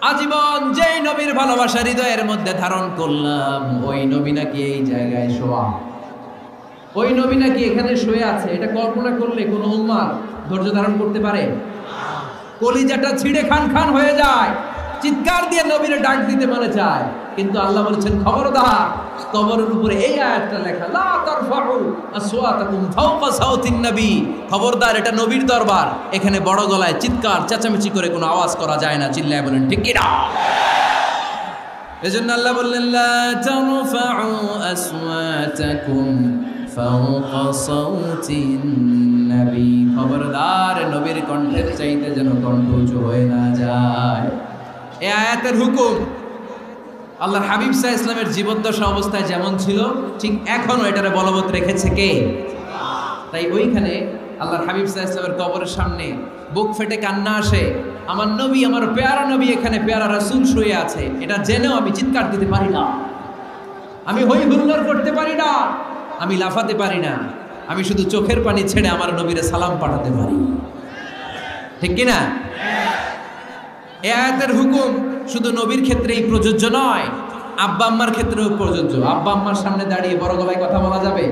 আজীবন যেই নবীর ভালোবাসা হৃদয়ের মধ্যে ধারণ করলাম, ওই নবী নাকি এই জায়গায় শোয়া, ওই নবী নাকি এখানে শুয়ে আছে। এটা কল্পনা করলে কোন উম্মাহ ধৈর্য ধারণ করতে পারে? কলিজাটা ছিঁড়ে খান খান হয়ে যায়, চিৎকার দিয়ে নবীরে ডাক দিতে মনে চায়। কিন্তু আল্লাহ বলেছেন খবরদার, কবরের উপরে এই আয়াতটা লেখা, লা তারফাউ আসওয়াতাকুম ফাওকা সাউতিন নবী, খবরদার এটা নবীর দরবার, এখানে বড় গলায় চিৎকার চেঁচামেচি করে কোনো আওয়াজ করা যায় না। চিল্লায় বলেন ঠিক কি না? এজন্য আল্লাহ বললেন লা তারফাউ আসওয়াতাকুম ফাওকা সাউতিন নবী, খবরদার নবীর কণ্ঠের চাইতে যেন কণ্ঠ উঁচু হয়ে না যায়। এই আয়াতের হুকুম আল্লাহর হাবিব সাল্লাল্লাহু আলাইহি ওয়াসাল্লামের জীবদ্দশা অবস্থায় যেমন ছিল ঠিক এখনো এটারে বলবৎ রেখেছে কে? তাই ওইখানে আল্লাহর হাবিব সাল্লাল্লাহু আলাইহি ওয়াসাল্লামের কবরের সামনে বুক ফেটে কান্না আসে, আমার নবী, আমার পেয়ারা নবী এখানে, পেয়ারা রাসূল শুয়ে আছে, এটা জেনেও আমি চিৎকার দিতে পারি না, আমি হই হুল্লোড় করতে পারি না, আমি লাফাতে পারি না, আমি শুধু চোখের পানি ছেড়ে আমার নবীরে সালাম পাঠাতে পারি। ঠিক কি না? এই আয়াতের হুকুম শুধু নবীর ক্ষেত্রেই প্রযোজ্য নয়, আব্বা আম্মার ক্ষেত্রেও প্রযোজ্য। আব্বা আম্মার সামনে দাঁড়িয়ে বড় গলায় কথা বলা যাবে?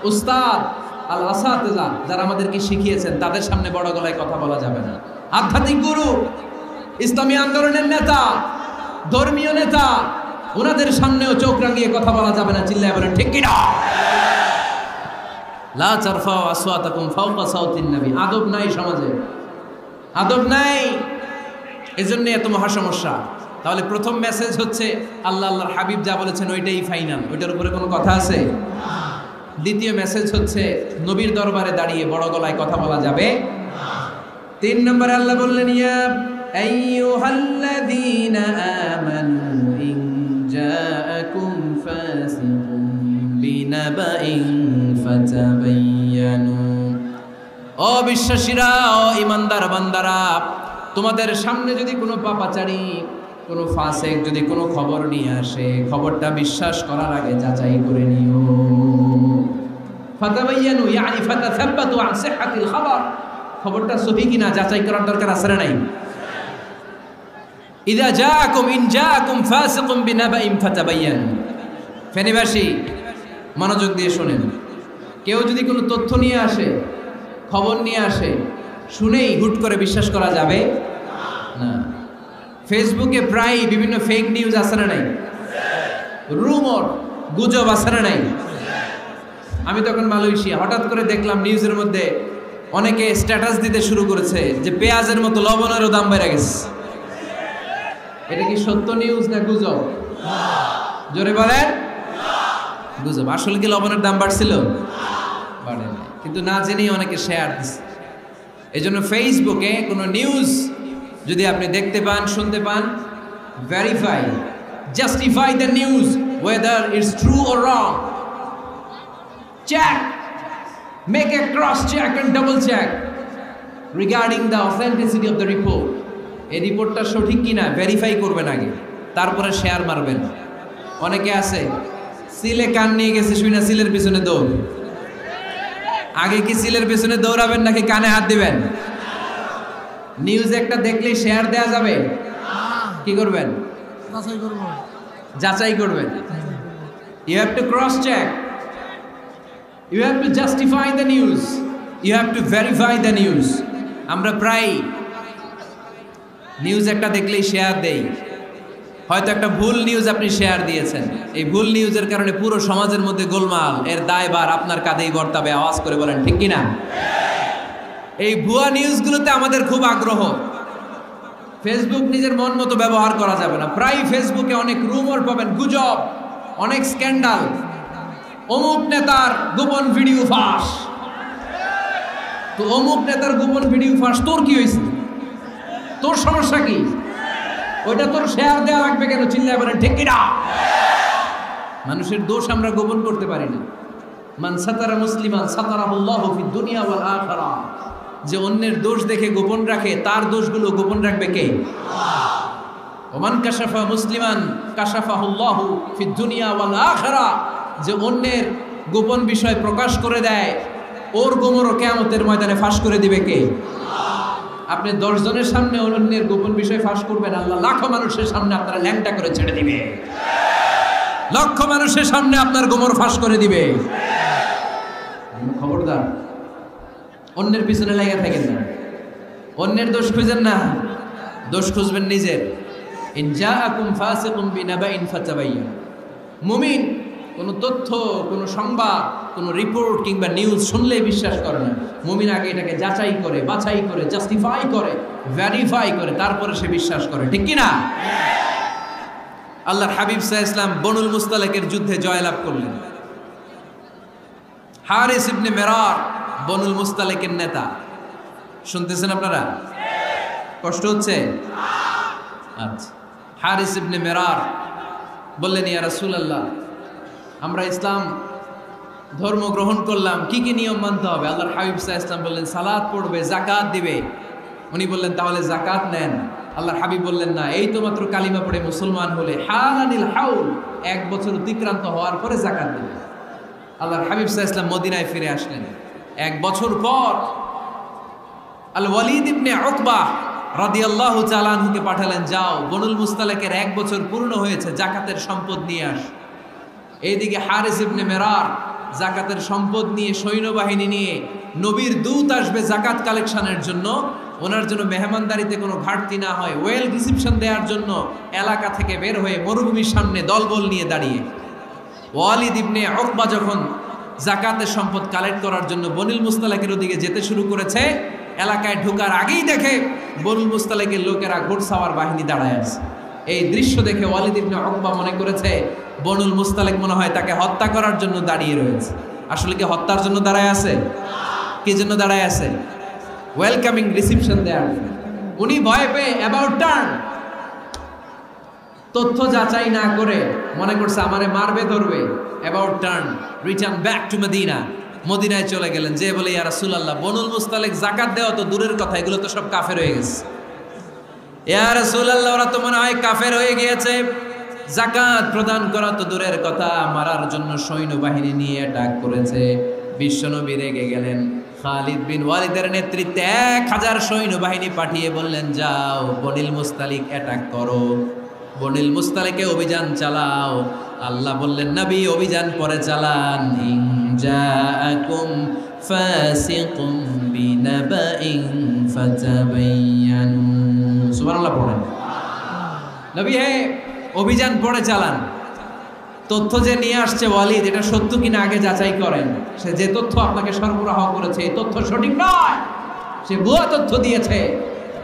উস্তাদ আল আসাতিজা যারা আমাদেরকে শিখিয়েছেন তাদের সামনে বড় গলায় কথা বলা যাবে না। আধ্যাত্মিক গুরু, ইসলামী আন্দোলনের নেতা, ধর্মীয় নেতা, ওনাদের সামনেও চোখ রাঙিয়ে কথা বলা যাবে না। চিল্লায় বলেন ঠিক কি না? লা তারফাউ আসওয়াতাকুম ফাওকা সাউতিন নবী। আদব নাই সমাজে, আদব নাই, এজন্য এত মহা সমস্যা। তাহলে প্রথম মেসেজ হচ্ছে আল্লাহ আল্লাহর হাবিব যা বলেছেন ওইটাই ফাইনাল, ওইটার উপরে কোনো কথা আছে? দ্বিতীয় মেসেজ হচ্ছে নবীর দরবারে দাঁড়িয়ে বড় গলায় কথা বলা যাবে। 3 নম্বরে আল্লাহ বললেন ইয়া আইয়ুহাল্লাযীনা আমানু ইন জাআকুম ফাসিকুম বিনাবাইন ফাতাবায়ানু, ও বিশ্বাসীরা, ও ঈমানদার বান্দারা, তোমাদের সামনে যদি কোনো পাপাচারী, কোনো ফাসিক যদি কোনো খবর নিয়ে আসে, খবরটা বিশ্বাস করার আগে যাচাই করে নিও। ফাতাবায়ানু ইয়ানি ফাতাসাব্বাতু আন সিহহাতিল খবর, খবরটা সহি কিনা যাচাই করার দরকার আছে না নাই? ইযা জাআকুম ইন জাআকুম ফাসিকুম বিনাবাইন ফাতাবায়ানু। ফেনীবাসী মনোযোগ দিয়ে শুনেন, কেউ যদি কোনো তথ্য নিয়ে আসে, খবর নিয়ে আসে, শুনেই হুট করে বিশ্বাস করা যাবে না। ফেসবুকে প্রায় বিভিন্ন ফেক নিউজ আছে না নাই? রুমর, গুজব আছে না নাই? আমি তখন মালয়েশিয়া, হঠাৎ করে দেখলাম নিউজের মধ্যে অনেকে স্ট্যাটাস দিতে শুরু করেছে যে পেঁয়াজের মতো লবণেরও দাম বেড়ে গেছে। এটা কি সত্য নিউজ না গুজব? জোরে বলেন। গুজব। আসলে কি লবণের দাম বাড়ছিল? বাড়ে নাই, কিন্তু না জেনেই অনেকে শেয়ার দিচ্ছে। এই জন্য ফেসবুকে কোনো নিউজ যদি আপনি দেখতে পান, শুনতে পান, verify, justify the news whether it's true or wrong. Check, make a cross check and double check regarding the authenticity of the report. এই রিপোর্টটা সঠিক কিনা ভেরিফাই করবেন আগে, তারপরে শেয়ার মারবেন। অনেকে আছে সিলে কান নিয়ে গেছে, শুই না সিলের পিছনে দৌড়। আগে কি সিলের পিছনে দৌড়াবেন নাকি কানে হাত দিবেন? নিউজ একটা দেখলেই শেয়ার দেয়া যাবে? কি করবেন? যাচাই করবেন। You have to cross check, you have to justify the news, you have to verify the news. আমরা প্রায় নিউজ একটা দেখলেই শেয়ার দেই। হয়তো একটা ভুল নিউজ আপনি শেয়ার দিয়েছেন, এই ভুল নিউজের কারণে পুরো সমাজের মধ্যে গোলমাল, এর দায়ভার আপনার কাঁধেই বর্তাবে। আওয়াজ করে বলেন ঠিক কিনা? এই ভুয়া নিউজগুলোতে আমাদের খুব আগ্রহ। ফেসবুক নিজের মন মতো ব্যবহার করা যাবে না। প্রায় ফেসবুকে অনেক রুমর পাবেন, গুজব, অনেক স্ক্যান্ডাল। অমুক নেতার গোপন ভিডিও ফাঁস, তো অমুক নেতার গোপন ভিডিও ফাঁস, তোর কি হয়েছে? তোর সমস্যা কি? ওইটা তোর শেয়ার দেওয়া লাগবে কেন? চিল্লায় বলেন ঠিক কিনা? মানুষের দোষ আমরা গোপন করতে পারি না। মান সাতারা মুসলিমান সাতারাহুল্লাহু ফিদ দুনিয়া ওয়াল আখিরাহ, যে অন্যের দোষ দেখে গোপন রাখে তার দোষগুলো গোপন রাখবে কে? আল্লাহ। ওমান কাশাফা মুসলিমান কাশাফাহুল্লাহু ফিদ দুনিয়া ওয়াল আখিরাহ, যে অন্যের গোপন বিষয় প্রকাশ করে দেয় ওর গোমরও কিয়ামতের ময়দানে ফাঁস করে দিবে কে? আল্লাহ। আপনি 10 জনের সামনে অন্যের গোপন বিষয় ফাঁস করবেন, আল্লাহ লাখো মানুষের সামনে আপনারা ল্যাংটা করে ছেড়ে দিবে, লক্ষ মানুষের সামনে আপনার গোমর ফাঁস করে দিবে। খবরদার, অন্যের পিছনে লেগে থাকেন না, অন্যের দোষ খুঁজেন না, দোষ খুঁজবেন নিজের। ইন জাআকুম ফাসিকুম বিনাবাইন ফাতাবায়্যান। মুমিন কোন তথ্য, কোন সংবাদ, কোন রিপোর্ট কিংবা নিউজ শুনলেই বিশ্বাস করে না। মুমিন আগে এটাকে যাচাই করে, বাছাই করে, জাস্টিফাই করে, ভেরিফাই করে, তারপরে সে বিশ্বাস করে, ঠিক কি না? আল্লাহর হাবিব সাল্লাল্লাহু আলাইহি ওয়াসাল্লাম বনুল মুস্তালিকের যুদ্ধে জয়লাভ করলেন। হারিস ইবনে মিরার বনুল মুস্তালিকের নেতা। শুনতেছেন আপনারা? কষ্ট হচ্ছে? আচ্ছা। হারিস ইবনে মিরার বললেন, ইয়া রাসূলুল্লাহ, আমরা ইসলাম ধর্ম গ্রহণ করলাম, কি কি নিয়ম মানতে হবে? আল্লাহর হাবিব সাল্লাল্লাহু আলাইহি ওয়াসাল্লাম বললেন, সালাত পড়বে, যাকাত দিবে। উনি বললেন, তাহলে যাকাত নেন। আল্লাহর হাবিব বললেন, না, এই তো মাত্র কালিমা পড়ে মুসলমান হলে হালানিল হাউল, 1 বছর অতিক্রান্ত হওয়ার পরে যাকাত দিবে। আল্লাহর হাবিব সাল্লাল্লাহু আলাইহি ওয়াসাল্লাম মদিনায় ফিরে আসলেন। 1 বছর পর আল ওয়ালিদ ইবনে উকবা রাদিয়াল্লাহু তাআলা আনহুকে পাঠালেন, যাও বনুল মুস্তালিকের 1 বছর পূর্ণ হয়েছে, যাকাতের সম্পদ নিয়ে আস। এইদিকে হারিস ইবনে মিরার যাকাতের সম্পদ নিয়ে, সৈন্যবাহিনী নিয়ে, নবীর দূত আসবে যাকাত কালেকশনের জন্য, ওনার জন্য মেহমানদারিতে কোনো ঘাটতি না হয়, ওয়েল রিসিপশন দেওয়ার জন্য এলাকা থেকে বের হয়ে মরুভূমির সামনে দলবল নিয়ে দাঁড়িয়ে। ওয়ালিদ ইবনে উকবা যখন যাকাতের সম্পদ কালেক্ট করার জন্য বনুল মুস্তালিকের ওদিকে যেতে শুরু করেছে, এলাকায় ঢোকার আগেই দেখে বনুল মুস্তালিকের লোকেরা ঘোড়সাওয়ার বাহিনী দাঁড়ায় আছে। এই দৃশ্য দেখে ওয়ালিদ ইবনে উকবা মনে করেছে বনুল মুস্তালিক মনে হয় তাকে হত্যা করার জন্য দাঁড়িয়ে রয়েছে। আসলে কি হত্যার জন্য দাঁড়ায় আছে? কি জন্য দাঁড়ায় আছে? ওয়েলকামিং রিসিপশন দেয়ার। উনি ভয় পেয়ে অ্যাবাউট টার্ন, তথ্য যাচাই না করে মনে করছে আমারে মারবে ধরবে, about turn, return back to Medina. মদিনায় চলে গেলেন, যে বলে, ইয়া রাসূলুল্লাহ, বনুল মুস্তালিক যাকাত দেওয়া তো দূরের কথা, এগুলো তো সব কাফের হয়ে গেছে। ইয়া রাসূলুল্লাহ, ওরা তো মনে হয় কাফের হয়ে গিয়েছে, যাকাত প্রদান করা তো দূরের কথা, মারার জন্য সৈন্যবাহিনী নিয়ে অ্যাটাক করেছে। বিশ্বনবী রেগে গেলেন। খালিদ বিন ওয়ালিদের নেতৃত্বে 1000 সৈন্যবাহিনী পাঠিয়ে বললেন, যাও বনুল মুস্তালিক অ্যাটাক করো, বনুল মুস্তালিকে অভিযান চালাও। আল্লাহ বললেন, নবী অভিযান পরে চালান। ইন জাআকুম ফাসিকুম বিনাবাইন ফাতাবায়ানু। সুবহানাল্লাহ পড়েন। নবী হে, অভিযান পরে চালান। তথ্য যে নিয়ে আসছে ওয়ালিদ, এটা সত্য কিনা আগে যাচাই করেন। সে যে তথ্য আপনাকে সরবরাহ করেছে, এই তথ্য সঠিক নয়, সে ভুয়া তথ্য দিয়েছে,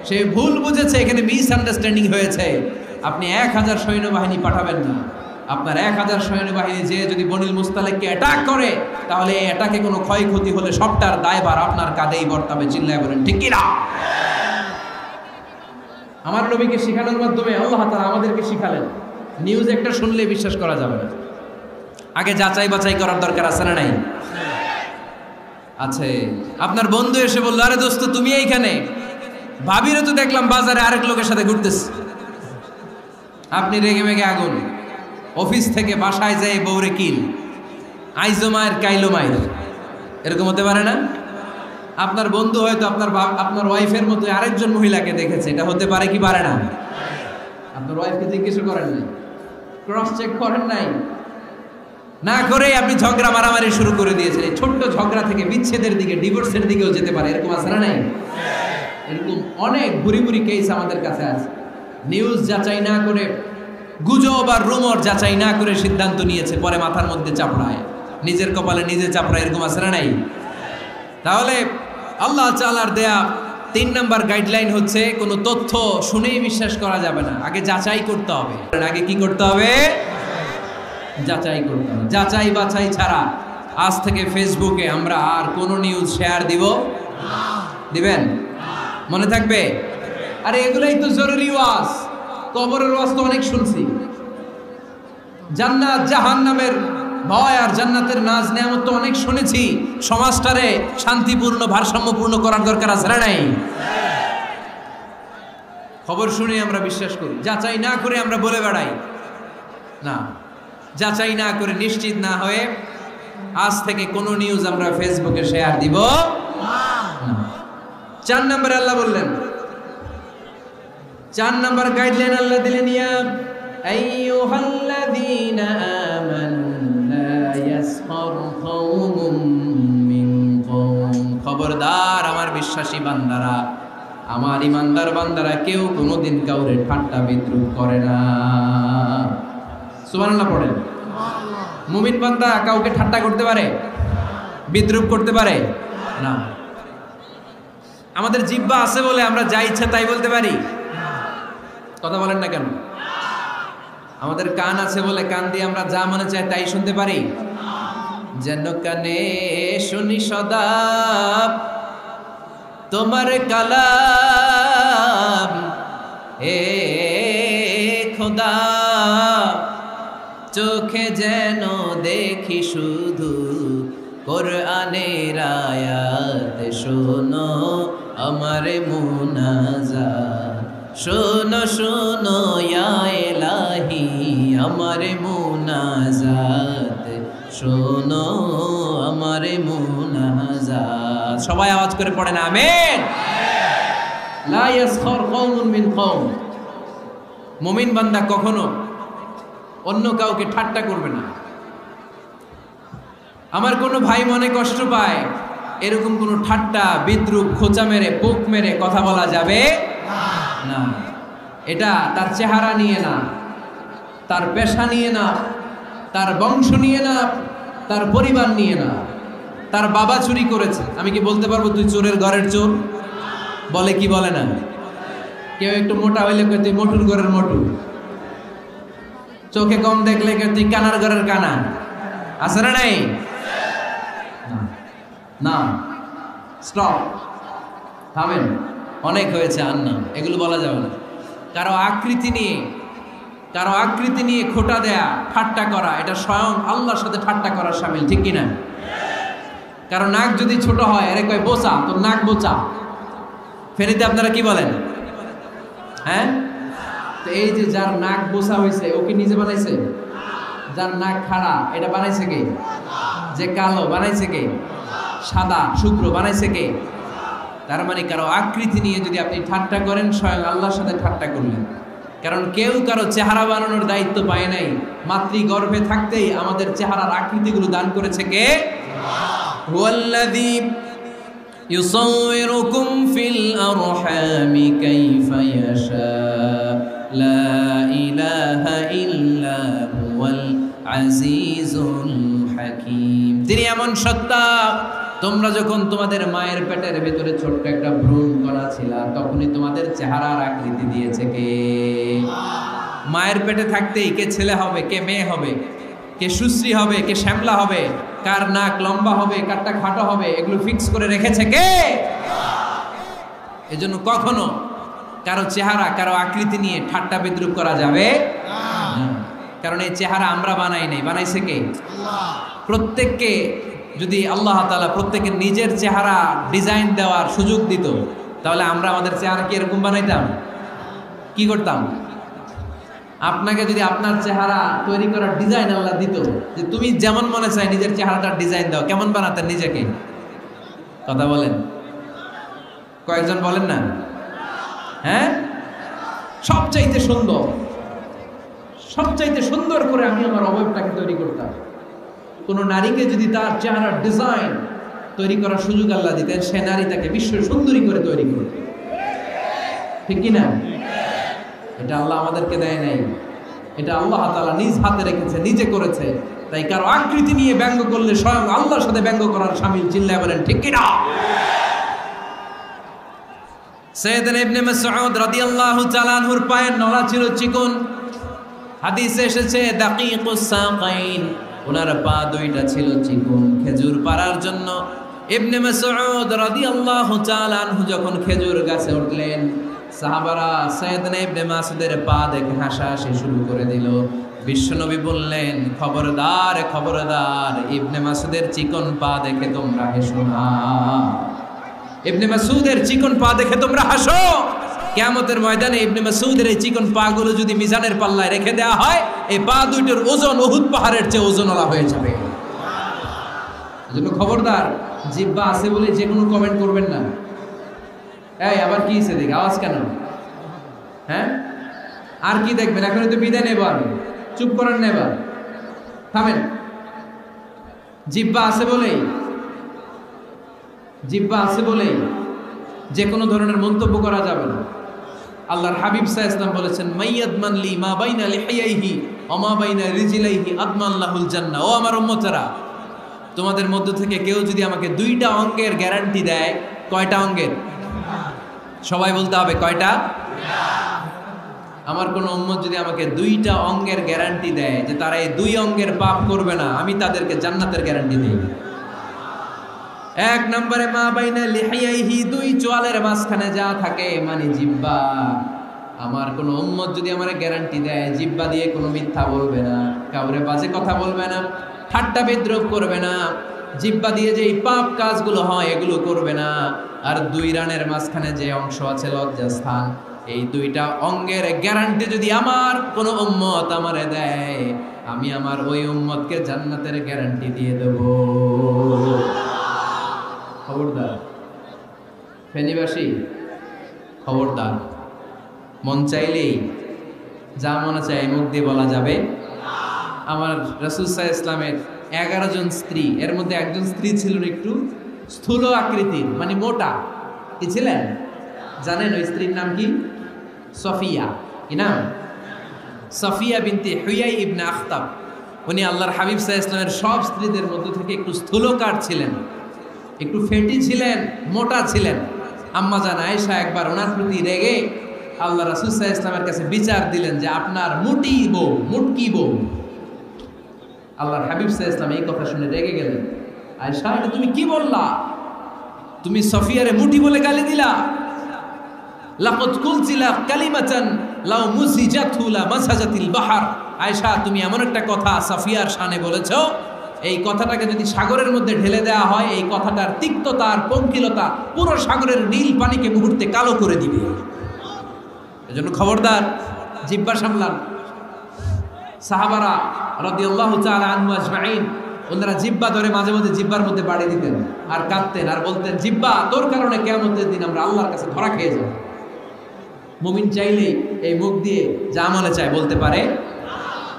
সে ভুল বুঝেছে, এখানে মিসআন্ডারস্ট্যান্ডিং হয়েছে। আপনি 1000 সৈন্যবাহিনী পাঠাবেন না। আপনার 1000 সৈন্যবাহিনী যে যদি বনুল মুস্তালিককে অ্যাটাক করে, তাহলে এই অ্যাটাকে কোনো ক্ষয়ক্ষতি হলে সবটার দায়ভার আপনার কাঁধেই বর্তাবে। চিল্লায় বলেন ঠিক কিনা? আমার নবীকে শিখানোর মাধ্যমে আল্লাহ তাআলা আমাদেরকে শিখালেন, নিউজ একটা শুনলে বিশ্বাস করা যাবে না, আগে যাচাই বাছাই করার দরকার আছে না নাই? আছে। আপনার বন্ধু এসে বলল, আরে দোস্ত তুমি এইখানে, ভাবিরও তো দেখলাম বাজারে আরেক লোকের সাথে ঘুরতেছে। আপনি রেগে মেগে আগুন, অফিস থেকে বাসায় যায় বউরে কিল, আইজো মায়ের কাইলো মায়ের, এরকম হতে পারে না? আপনার বন্ধু হয়তো আপনার ওয়াইফের মতো আরেকজন মহিলাকে দেখেছে, এটা হতে পারে কি পারে না? আপনার ওয়াইফকে জিজ্ঞেস করেন নাই, ক্রস চেক করেন নাই, না করে আপনি ঝগড়া মারামারি শুরু করে দিয়েছেন। এই ছোট্ট ঝগড়া থেকে বিচ্ছেদের দিকে, ডিভোর্সের দিকেও যেতে পারে, এরকম আছে না নাই? এরকম অনেক বুড়ি বুড়ি কেস আমাদের কাছে আছে। নিউজ যাচাই না করে, গুজব আর রুমর যাচাই না করে সিদ্ধান্ত নিয়েছে, পরে মাথার মধ্যে চাপড়ায়, নিজের কপালে নিজে চাপড়ায়, এরকম আছে না নাই? তাহলে আল্লাহ তাআলার দেয়া 3 নম্বর গাইডলাইন হচ্ছে, কোনো তথ্য শুনেই বিশ্বাস করা যাবে না, আগে যাচাই করতে হবে। আগে কি করতে হবে? যাচাই করতে হবে। যাচাই বাছাই ছাড়া আজ থেকে ফেসবুকে আমরা আর কোনো নিউজ শেয়ার দিব? দিবেন? মনে থাকবে? আরে এগুলাই তো জরুরি ওয়াজ। কবরের ওয়াজ তো অনেক শুনছি, জান্নাত জাহান্নামের ভয় আর জান্নাতের নাজ নেয়ামত তো অনেক শুনেছি। সমাজটারে শান্তিপূর্ণ, ভারসাম্যপূর্ণ করার দরকার আছে না নাই? খবর শুনে আমরা বিশ্বাস করি, যাচাই না করে আমরা বলে বেড়াই না। যাচাই না করে, নিশ্চিত না হয়ে আজ থেকে কোনো নিউজ আমরা ফেসবুকে শেয়ার দিব না। 4 নম্বরে আল্লাহ বললেন, 4 নাম্বার গাইডলাইন আল্লাহ দিলেন, ইয়া আইয়ুহাল্লাযীনা আমানু লা ইয়াসখার কওমুম মিন কওম। খবরদার আমার বিশ্বাসী বান্দারা, আমার ইমানদার বান্দারা কেউ কোনোদিন কাউরে ঠাট্টা বিদ্রুপ করে না। সুবহানাল্লাহ পড়েন। মুমিন বান্দা কাউকে ঠাট্টা করতে পারে, বিদ্রুপ করতে পারে না। আমাদের জিহ্বা আছে বলে আমরা যা ইচ্ছা তাই বলতে পারি, কথা বলেন না কেন? আমাদের কান আছে বলে কান দিয়ে আমরা যা মনে চাই তাই শুনতে পারি। যেন কানে শুনি সদা তোমার কালাম, হে খোদা চোখে যেন দেখি শুধু কোরআনের আয়াত। শোনো আমার মুনাজাত, শোনো শোনো ইয়া ইলাহি আমার মুনাজাত, শোনো আমার মুনাজাত। সবাই আওয়াজ করে পড়েন আমিন। লা ইয়াসখার কওমুন মিন কওম। মুমিন বান্দা কখনো অন্য কাউকে ঠাট্টা করবে না। আমার কোনো ভাই মনে কষ্ট পায়, এরকম কোনো ঠাট্টা বিদ্রুপ খোঁচা মেরে পোক মেরে কথা বলা যাবে না। এটা তার চেহারা নিয়ে না, তার পেশা নিয়ে না, তার বংশ নিয়ে না, তার পরিবার নিয়ে না। তার বাবা চুরি করেছে, আমি কি বলতে পারবো তুই চোরের ঘরের চোর? বলে কি বলে না? কেউ একটু মোটা হইলে কে তুই মোটুর ঘরের মোটু, চোখে কম দেখলে কে তুই কানার ঘরের কানা। আছে না নাই? না, স্টপ, থামেন, অনেক হয়েছে, আর না, এগুলো বলা যাবে না। কারো আকৃতি নিয়ে খোটা দেয়া, ঠাট্টা করা, এটা স্বয়ং আল্লাহর সাথে ঠাট্টা করার শামিল, ঠিক কিনা? কারো নাক যদি ছোট হয়, এর কয় বোচা, তোর নাক বোচা। ফেনীতে আপনারা কি বলেন? হ্যাঁ, তো এই যে যার নাক বোচা হয়েছে ও কি নিজে বানাইছে? যার নাক খাড়া এটা বানাইছে কে? যে কালো বানাইছে কে? সাদা শুভ্র বানাইছে কে? তার মানে কারো আকৃতি নিয়ে যদি আপনি ঠাট্টা করেন, স্বয়ং আল্লাহর সাথে ঠাট্টা করলেন। কারণ কেউ কারো চেহারা বানানোর দায়িত্ব পায় নাই। মাতৃগর্ভে থাকতেই আমাদের চেহারার আকৃতিগুলো দান করেছে কে? হুয়াল্লাযী ইউসাউইরুকুম ফিল আরহামি কাইফা ইয়াশা লা ইলাহা ইল্লা হুয়াল আজিজুল হাকীম। তিনি এমন সত্তা, তোমরা যখন তোমাদের মায়ের পেটের ভেতরে ছোট্ট একটা ভ্রূণ কণা ছিল, তখনই তোমাদের চেহারার আকৃতি দিয়েছে কে? মায়ের পেটে থাকতেই কে ছেলে হবে, কে মেয়ে হবে, কে সুশ্রী হবে, কে শ্যামলা হবে, কার নাক লম্বা হবে, কারটা খাটো হবে, এগুলো ফিক্স করে রেখেছে কে? এজন্য কখনো কারো চেহারা, কারো আকৃতি নিয়ে ঠাট্টা বিদ্রুপ করা যাবে না। কারণ এই চেহারা আমরা বানাই নাই, বানাইছে কে? প্রত্যেককে যদি আল্লাহ তাআলা প্রত্যেকের নিজের চেহারা ডিজাইন দেওয়ার সুযোগ দিত, তাহলে আমরা আমাদের চেহারা কি এরকম বানাইতাম? কি করতাম? আপনাকে যদি আপনার চেহারা তৈরি করার ডিজাইন আল্লাহ দিত, যে তুমি যেমন মনে চাই নিজের চেহারাটার ডিজাইন দাও, কেমন বানাতেন নিজেকে? কথা বলেন, কয়েকজন বলেন না? হ্যাঁ, সবচাইতে সুন্দর করে আমি আমার অবয়বটাকে তৈরি করতাম। কোন নারীকে যদি তার চেহারার ডিজাইন তৈরি করার সুযোগ আল্লাহ দিতেন, সে নারী তাকে বিশ্ব সুন্দরী করে তৈরি করত, ঠিক কিনা? এটা আল্লাহ আমাদেরকে দেয় নাই, এটা আল্লাহ তাআলা নিজ হাতে রেখেছে, নিজে করেছে। তাই কারো আকৃতি নিয়ে ব্যঙ্গ করলে স্বয়ং আল্লাহর সাথে ব্যঙ্গ করার শামিল, চিল্লায় বলেন ঠিক কিনা? সাইয়েদনা ইবনে মাসউদ রাদিয়াল্লাহু তাআলা আনহুর পায়ের নলা ছিল চিকন। হাদিসে এসেছে দাকিকুস সাকাইন, ওনার পা দুইটা ছিল চিকন খেজুর পাড়ার জন্য। ইবনে মাসউদ রাদিয়াল্লাহু তাআলা আনহু যখন খেজুর গাছে উঠলেন, সাহাবারা সাইয়েদনা ইবনে মাসউদের পা দেখে হাসাহাসি শুরু করে দিল। বিশ্বনবী বললেন, খবরদার খবরদার, ইবনে মাসউদের চিকন পা দেখে তোমরা হেসো না। ইবনে মাসউদের চিকন পা দেখে তোমরা হাসো। কিয়ামতের ময়দানে ইবনে মাসউদের এই চিকন পা গুলো যদি মিজানের পাল্লায় রেখে দেওয়া হয়, এই পা দুইটার ওজন উহুদ পাহাড়ের চেয়ে ওজনওয়ালা হয়ে যাবে। এজন্য খবরদার, জিহ্বা আছে বলে যে কোনো কমেন্ট করবেন না। এই আবার কি হইছে, দেখ আওয়াজ কেন? হ্যাঁ, আর কি দেখবেন? এখন তো বিদায় নেব আমি, চুপ করেন না এবার, থামেন। জিহ্বা আছে বলেই যে কোনো ধরনের মন্তব্য করা যাবে না। আল্লাহর হাবিব সাল্লাল্লাহু আলাইহি ওয়াসাল্লাম বলেছেন, মাইয়াদমান লি মা বাইনা লিহিয়াইহি ওয়া মা বাইনা রিজলাইহি আদমান লাহুল জান্নাহ। ও আমার উম্মতেরা, তোমাদের মধ্য থেকে কেউ যদি আমাকে 2টা অঙ্গের গ্যারান্টি দেয়, কয়টা অঙ্গের? সবাই বলতে হবে, কয়টা? আমার কোন উম্মত যদি আমাকে 2টা অঙ্গের গ্যারান্টি দেয় যে তারা এই 2 অঙ্গের পাপ করবে না, আমি তাদেরকে জান্নাতের গ্যারান্টি দেই। 1 নম্বরে মা বাইনা লিহিয়াইহি, 2 চোয়ালের মাঝখানে যা থাকে মানে জিহ্বা। আমার কোন উম্মত যদি আমারে গ্যারান্টি দেয় জিহ্বা দিয়ে কোনো মিথ্যা বলবে না, কাউরে বাজে কথা বলবে না, ঠাট্টা বিদ্রূপ করবে না, জিহ্বা দিয়ে যে পাপ কাজগুলো হয় এগুলো করবে না, আর 2 রানের মাঝখানে যে অংশ আছে লজ্জাস্থান, এই 2টা অঙ্গের গ্যারান্টি যদি আমার কোন উম্মত আমারে দেয়, আমি আমার ওই উম্মতকে জান্নাতের গ্যারান্টি দিয়ে দেব। খবরদার ফেনীবাসী, খবরদার। মন চাইলেই যা মনে চায় মুখ দিয়ে বলা যাবে। আমার রাসূল সাল্লাল্লাহু আলাইহি ওয়াসাল্লামের 11 জন স্ত্রী, এর মধ্যে একজন স্ত্রী ছিলেন একটু স্থূল আকৃতির, মানে মোটা। কি ছিলেন জানেন? ওই স্ত্রীর নাম কি? সফিয়া। কি নাম? সফিয়া বিনতে হুয়াই ইবনে আখতাব। উনি আল্লাহর হাবিব সাল্লাল্লাহু আলাইহি ওয়াসাল্লামের সব স্ত্রীদের মধ্যে থেকে একটু স্থূলকার ছিলেন, একটু ফেটি ছিলেন, মোটা ছিলেন। আম্মা জান আয়েশা একবার ওনার প্রতি রেগে আল্লাহ রাসূল সাল্লাল্লাহু আলাইহি ওয়াসাল্লামের কাছে বিচার দিলেন যে আপনার মুটকি বউ। আল্লাহর হাবিব সাল্লাল্লাহু আলাইহি ওয়াসাল্লাম এই কথা শুনে রেগে গেলেন। আয়েশা, এটা তুমি কি বললা? তুমি সফিয়ারে মুটি বলে গালি দিলা। লাকাদ কুলতিলা কালিমাতান লাউ মুসিজাতু লা মাসাজাতিল বাহর। আয়েশা, তুমি এমন একটা কথা সফিয়ার শানে বলেছো, এই কথাটাকে যদি সাগরের মধ্যে ঢেলে দেওয়া হয়, এই কথাটার তিক্ততা আর পঙ্কিলতা পুরো সাগরের নীল পানিকে মুহূর্তে কালো করে দিবে। এজন্য খবরদার, জিহ্বা সামলান। সাহাবারা রাদিয়াল্লাহু তাআলা আনহু আজমাইন, ওনারা জিহ্বা ধরে মাঝে মাঝে জিহ্বার মধ্যে বাড়ি দিতেন আর কাঁদতেন আর বলতেন, জিহ্বা তোর কারণে কিয়ামতের দিন আমরা আল্লাহর কাছে ধরা খেয়ে যাব। মুমিন চাইলেই এই মুখ দিয়ে যা মনে চায় বলতে পারে।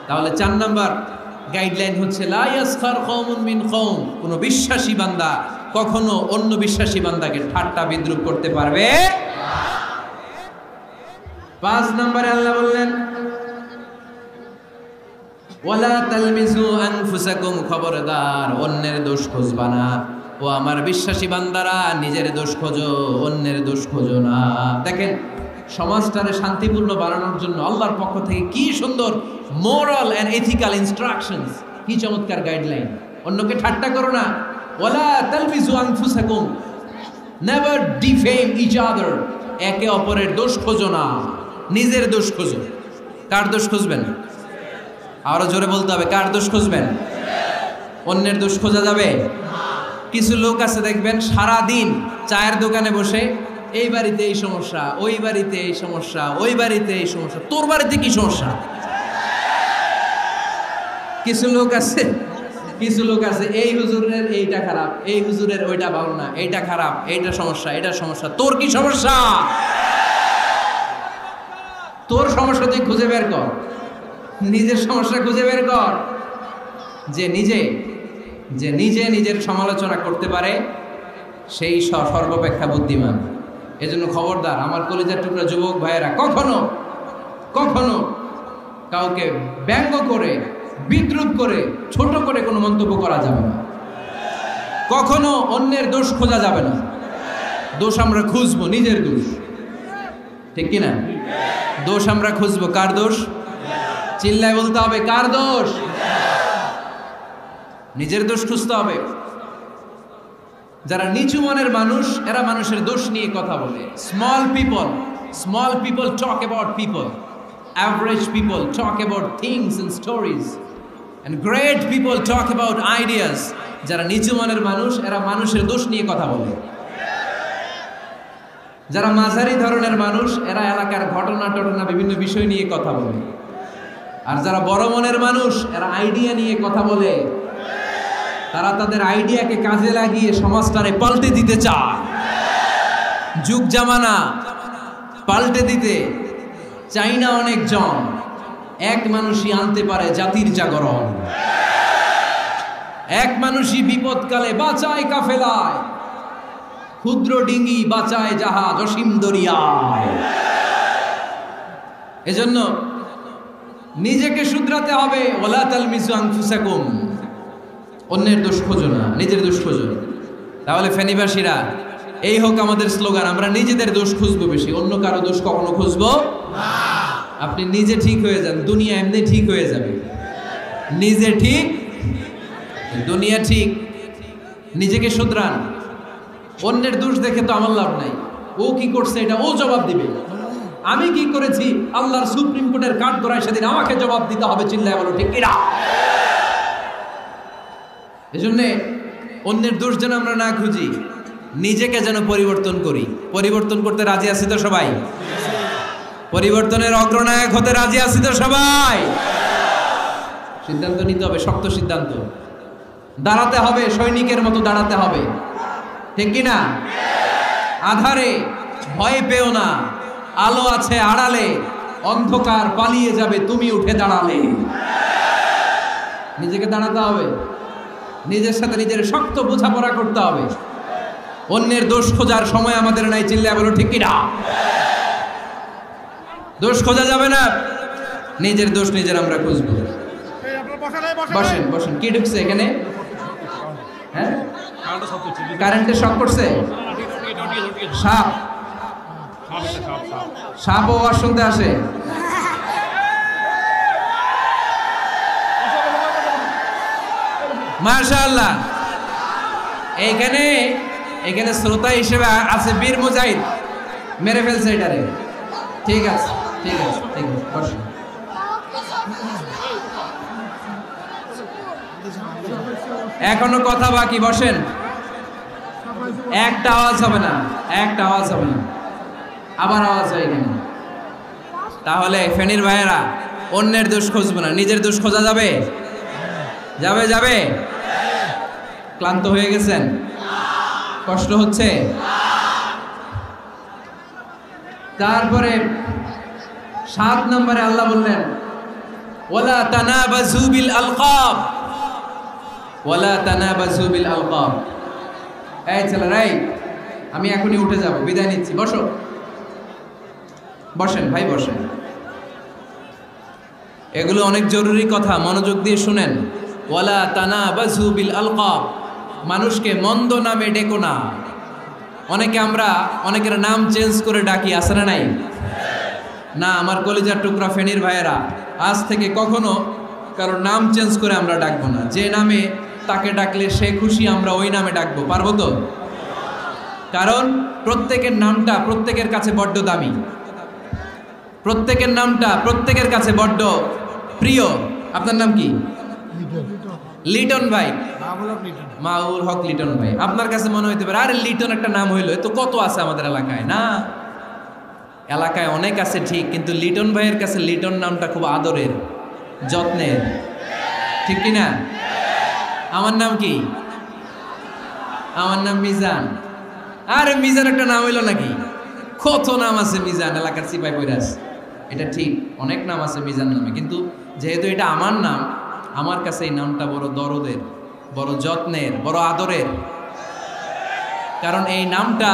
তাহলে 4 নাম্বার গাইডলাইন হচ্ছে লা ইয়াসখার কওমুন মিন কওম, কোন বিশ্বাসী বান্দা কখনো অন্য বিশ্বাসী বান্দাকে ঠাট্টা বিদ্রূপ করতে পারবে না। 5 নম্বরে আল্লাহ বললেন ওয়ালা তালমিজু আনফুসাকুম, খবরদার অন্যের দোষ খুঁজবা না। ও আমার বিশ্বাসী বান্দারা, নিজের দোষ খোঁজো, অন্যের দোষ খোঁজো না। দেখেন সমাজটারে শান্তিপূর্ণ বানানোর জন্য আল্লাহর পক্ষ থেকে কি সুন্দর মোরাল এন্ড এথিক্যাল ইনস্ট্রাকশনস, কি চমৎকার গাইডলাইন। অন্যকে ঠাট্টা করো না। ওয়ালা তালমিজু আনফুসাকুম, নেভার ডিফেম ইচ আদার, একে অপরের দোষ খোঁজো না, নিজের দোষ খোঁজো। কার দোষ খুঁজবেন? আরো জোরে বলতে হবে, কার দোষ খুঁজবেন? অন্যের দোষ খোঁজা যাবে? কিছু লোক আছে দেখবেন সারা দিন চায়ের দোকানে বসে এই বাড়িতে এই সমস্যা, ওই বাড়িতে এই সমস্যা, ওই বাড়িতে এই সমস্যা, তোর বাড়িতে কি সমস্যা? কিছু লোক আছে এই হুজুরের এইটা খারাপ, এই হুজুরের ওইটা ভালো না, এইটা খারাপ, এইটা সমস্যা, এটা সমস্যা, তোর কি সমস্যা? তোর সমস্যা তুই খুঁজে বের কর, নিজের সমস্যা খুঁজে বের কর। যে নিজে নিজের সমালোচনা করতে পারে সেই সর্বাপেক্ষা বুদ্ধিমান। এজন্য খবরদার আমার কলিজার টুকরা যুবক ভাইয়েরা, কখনো কাউকে ব্যঙ্গ করে, বিদ্রূপ করে, ছোট করে কোনো মন্তব্য করা যাবে না। কখনো অন্যের দোষ খোঁজা যাবে না। দোষ আমরা খুঁজবো, নিজের দোষ, ঠিক কিনা? দোষ আমরা খুঁজবো, কার দোষ? চিল্লায় বলতে হবে, কার দোষ? নিজের দোষ খুঁজতে হবে। যারা নিচু মনের মানুষ, এরা মানুষের দোষ নিয়ে কথা বলে। Small people talk about people, average people talk about things and stories, and great people talk about ideas. যারা নিচু মনের মানুষ, এরা মানুষের দোষ নিয়ে কথা বলে। যারা মাঝারি ধরনের মানুষ, এরা এলাকার ঘটনা বিভিন্ন বিষয় নিয়ে কথা বলে। আর যারা বড় মনের মানুষ, এরা আইডিয়া নিয়ে কথা বলে। তারা তাদের আইডিয়াকে কাজে লাগিয়ে সমাজটারে পাল্টে দিতে চায়, যুগ জামানা পাল্টে দিতে চাই না অনেক জন, এক মানুষই আনতে পারে জাতির জাগরণ। এক মানুষই বিপদকালে বাঁচায় কাফেলায়, ক্ষুদ্র ডিঙ্গি বাঁচায় জাহাজ অসীম দরিয়ায়। এজন্য নিজেকে শুধরাতে হবে। ওয়ালা তালমিজু আনফুসাকুম, অন্যের দোষ খোঁজো না, নিজের দোষ খোঁজো। তাহলে ফেনীবাসীরা, এই হোক আমাদের স্লোগান, আমরা নিজেদের দোষ খুঁজবো বেশি, অন্য কারো দোষ কখনো খুঁজবো না। আপনি নিজে ঠিক হয়ে যান, দুনিয়া এমনি ঠিক হয়ে যাবে। নিজে ঠিক, দুনিয়া ঠিক। নিজেকে শুধরান। অন্যের দোষ দেখে তো আমার লাভ নাই। ও কি করছে এটা ও জবাব দিবে, আমি কি করেছি আল্লাহর সুপ্রিম কোর্টের কাঠ গড়ায় সেদিন আমাকে জবাব দিতে হবে। চিল্লায় বলো ঠিক কিনা? এজন্য অন্যের দোষ যেন আমরা না খুঁজি, নিজেকে যেন পরিবর্তন করি। পরিবর্তন করতে রাজি আছি তো সবাই? পরিবর্তনের অগ্রনায়ক হতে রাজি আছি তো সবাই? সিদ্ধান্ত নিতে হবে, শক্ত সিদ্ধান্ত। দাঁড়াতে হবে, সৈনিকের মতো দাঁড়াতে হবে, ঠিক কিনা? আধারে ভয় পেও না, আলো আছে আড়ালে, অন্ধকার পালিয়ে যাবে তুমি উঠে দাঁড়ালে। নিজেকে দাঁড়াতে হবে, নিজের সাথে নিজের শক্ত বোঝাপড়া করতে হবে। অন্যের দোষ খোঁজার সময় আমাদের নাই। চিল্লায় বলো ঠিক কিনা? দোষ খোঁজা যাবে না, নিজের দোষ নিজের আমরা খুঁজবো। বসেন বসেন। কি ঢুকছে এখানে? হ্যাঁ, কারেন্টের শক করছে। সাপ, সাপ ও আর শুনতে আসে। মাশাআল্লাহ। এইখানে এখানে শ্রোতা হিসেবে আছে বীর মুজাহিদ, মেরে ফেলছে এটারে। ঠিক আছে ঠিক আছে ঠিক আছে, বসেন। এখনো কথা বাকি, বসেন। একটা আওয়াজ হবে না, একটা আওয়াজ হবে না, আবার আওয়াজ হয় কেন? তাহলে ফেনীর ভাইয়েরা, অন্যের দোষ খুঁজবো না, নিজের দোষ খোঁজা যাবে? যাবে যাবে? ক্লান্ত হয়ে গেছেন? কষ্ট হচ্ছে? তারপরে 7 নম্বরে আল্লাহ বললেন ওয়ালা তানাবাজু বিল আলকাব, ওয়ালা তানাবাজু বিল আলকাব। এই ছেলেরা, আমি এখনই উঠে যাব, বিদায় নিচ্ছি, বসো। বসেন ভাই, বসেন। এগুলো অনেক জরুরি কথা, মনোযোগ দিয়ে শুনেন। ওয়ালা তানাবাজু বিল আলকাব, মানুষকে মন্দ নামে ডেকো না। অনেকের নাম চেঞ্জ করে ডাকি, আছে না নাই? না, আমার কলিজার টুকরা ফেনীর ভাইয়েরা, আজ থেকে কখনো কারো নাম চেঞ্জ করে আমরা ডাকবো না। যে নামে তাকে ডাকলে সে খুশি, আমরা ওই নামে ডাকবো, পারবো তো? কারণ প্রত্যেকের নামটা প্রত্যেকের কাছে বড্ড দামি, প্রত্যেকের নামটা প্রত্যেকের কাছে বড্ড প্রিয়। আপনার নাম কি? লিটন ভাই, মাউল হক লিটন ভাই। আপনার কাছে মনে হইতে পারে আরে লিটন একটা নাম হইলো, তো কত আছে আমাদের এলাকায়। না, এলাকায় অনেক আছে ঠিক, কিন্তু লিটন ভাইয়ের কাছে লিটন নামটা খুব আদরের, যত্নের, ঠিক কিনা? আমার নাম কি? আমার নাম মিজান। আরে মিজান একটা নাম হইলো নাকি? কত নাম আছে মিজান, এলাকার সিপাই বইরাস। এটা ঠিক, অনেক নাম আছে মিজান নামে, কিন্তু যেহেতু এটা আমার নাম, আমার কাছে এই নামটা বড় দরদের, বড় যত্নের, বড় আদরের। কারণ এই নামটা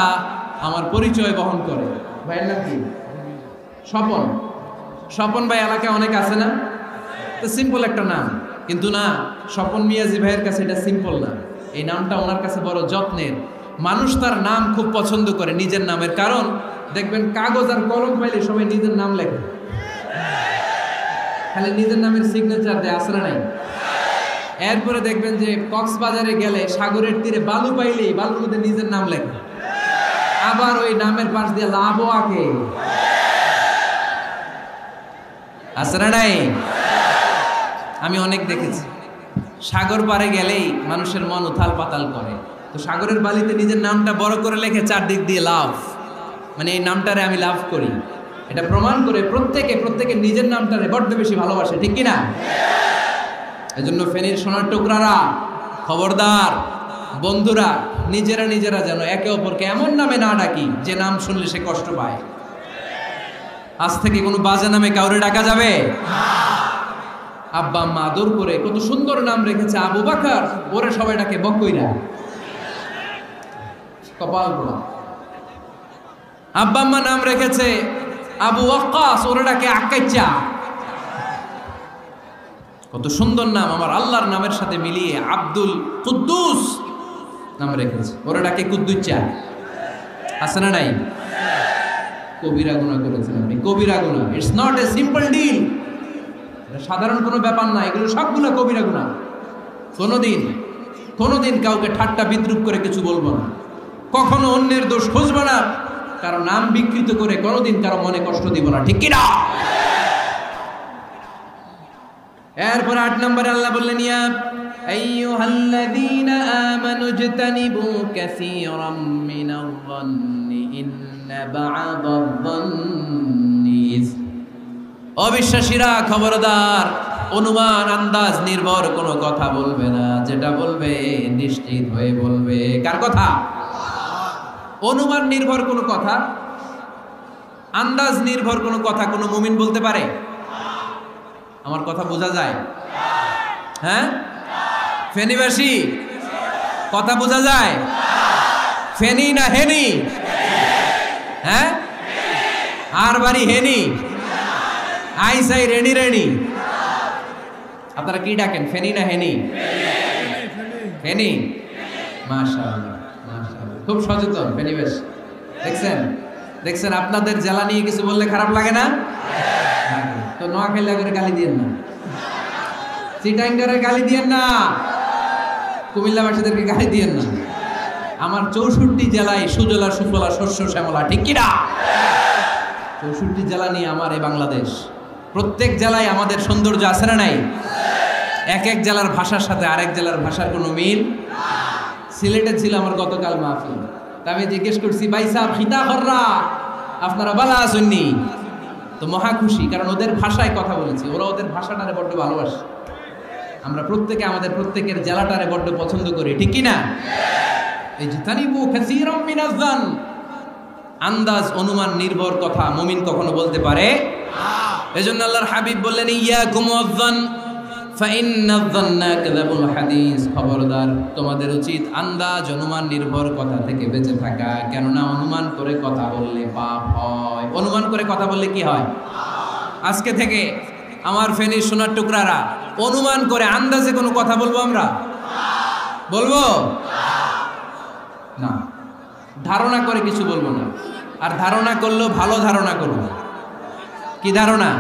আমার পরিচয় বহন করে। ভাইয়ের নাম কি? স্বপন। স্বপন ভাই এলাকায় অনেক আছে না? তো সিম্পল একটা নাম, কিন্তু না, স্বপন মিয়াজি ভাইয়ের কাছে এটা সিম্পল না, এই নামটা ওনার কাছে বড় যত্নের। মানুষ তার নাম খুব পছন্দ করে, নিজের নামের। কারণ দেখবেন কাগজ আর কলম পাইলে সবাই নিজের নাম লেখে, খালি নিজের নামের সিগনেচার দেয়, আসলে নাই? এরপরে দেখবেন যে কক্সবাজারে গেলে সাগরের তীরে বালু পাইলেই বালুর মধ্যে নিজের নাম লেখে, আবার ওই নামের পাশ দিয়ে লাভও আঁকে, আসলে নাই? আমি অনেক দেখেছি, সাগর পারে গেলেই মানুষের মন উথাল পাতাল করে। তো সাগরের বালিতে নিজের নামটা বড় করে লেখে, চারদিক দিয়ে লাভ, মানে এই নামটারে আমি লাভ করি। এটা প্রমাণ করে প্রত্যেকে নিজের নামটারে বড্ড বেশি ভালোবাসে, ঠিক কিনা? এজন্য ফেনীর সোনার টুকরারা, খবরদার বন্ধুরা, নিজেরা যেন একে অপরকে এমন নামে না ডাকি যে নাম শুনলে সে কষ্ট পায়। আজ থেকে কোনো বাজে নামে কাউরে ডাকা যাবে? আব্বা আম্মা আদর করে কত সুন্দর নাম রেখেছে আবু বকর, ওরে সবাই ডাকে বকইরা। কপাল পোড়া। আব্বা আম্মা নাম রেখেছে আবু ওয়াক্কাস, ওরে ডাকে আক্কাইচা। কত সুন্দর নাম আমার আল্লাহর নামের সাথে মিলিয়ে আব্দুল কুদ্দুস নাম রেখেছে, ওরে ডাকে কুদ্দুচ্চা। আছে না নাই? কবিরা গুনাহ করেছেন আপনি, কবিরা গুনাহ। It's not a simple deal, সাধারণ কোনো ব্যাপার না, এগুলো সবগুলো কবিরা গুনাহ। কোনোদিন কাউকে ঠাট্টা বিদ্রুপ করে কিছু বলবো না, কখনো অন্যের দোষ খুঁজবো না, কারো নাম বিকৃত করে কোনোদিন কারো মনে কষ্ট দিব না, ঠিক কিনা? এরপর 8 নম্বরে আল্লাহ বললেন, ইয়া আইয়ুহাল্লাযীনা আমানু ইজতানিবু কাসীরাম মিনাল যান্নি ইন্না বা'দায-যান্নি ইসম। অবিশ্বাসীরা খবরদার, অনুমান আন্দাজ নির্ভর কোনো কথা বলবে না, যেটা বলবে নিশ্চিত হয়ে বলবে। কার কথা? অনুমান নির্ভর কোনো কথা, আন্দাজ নির্ভর কোনো কথা কোনো মুমিন বলতে পারে? আমার কথা বোঝা যায়? হ্যাঁ, ফেনীবাসী কথা বোঝা যায়? ফেনী না হেনি? হ্যাঁ, আর বাড়ি হেনি, আইসাই রেনি রেনি। আপনারা কি ডাকেন, ফেনী না হেনি? ফেনী। মাশাআল্লাহ, মাশাআল্লাহ, খুব সচেতন ফেনীবাসী। দেখছেন আপনাদের জেলা নিয়ে কিছু বললে খারাপ লাগে না? তো নোয়াখালী করে গালি দিয়েন না, চিটাঙ্গারে গালি দিয়েন না, কুমিল্লাবাসীদেরকে গালি দিয়েন না। আমার 64 জেলায় সুজলা সুফলা শস্য শ্যামলা, ঠিক কিনা? 64 জেলা নিয়ে আমার এই বাংলাদেশ। প্রত্যেক জেলায় আমাদের সৌন্দর্য আছে না নাই? এক এক জেলার ভাষার সাথে আরেক জেলার ভাষার কোনো মিল। সিলেটে ছিল আমার গতকাল মাহফিল, তা আমি জিজ্ঞেস করছি, ভাই সাহেব খিতা কররা, আপনারা বালা আসেননি? তো মহা খুশি, কারণ ওদের ভাষায় কথা বলেছি, ওরা ওদের ভাষাটারে বড্ড ভালোবাসে। আমরা প্রত্যেকে আমাদের প্রত্যেকের জেলাটারে বড্ড পছন্দ করি, ঠিক কি না? এই যে তানিবু কাসীরাম মিনাজ যান, আন্দাজ অনুমান নির্ভর কথা মুমিন কখনো বলতে পারে? এজন্য আল্লাহর হাবিব বললেন, ইয়াকুম ওয়ায-যান ফাইন্নায-যান্না কাযাবুল হাদিস। খবরদার, তোমাদের উচিত আন্দাজ অনুমান নির্ভর কথা থেকে বেঁচে থাকা, কেননা অনুমান করে কথা বললে পাপ হয়। অনুমান করে কথা বললে কি হয়? আজকে থেকে আমার ফেনীর সোনার টুকরারা অনুমান করে আন্দাজে কোনো কথা বলবো আমরা? বলবো না। ধারণা করে কিছু বলবো না, আর ধারণা করলেও ভালো ধারণা করবো। কি ধারণা?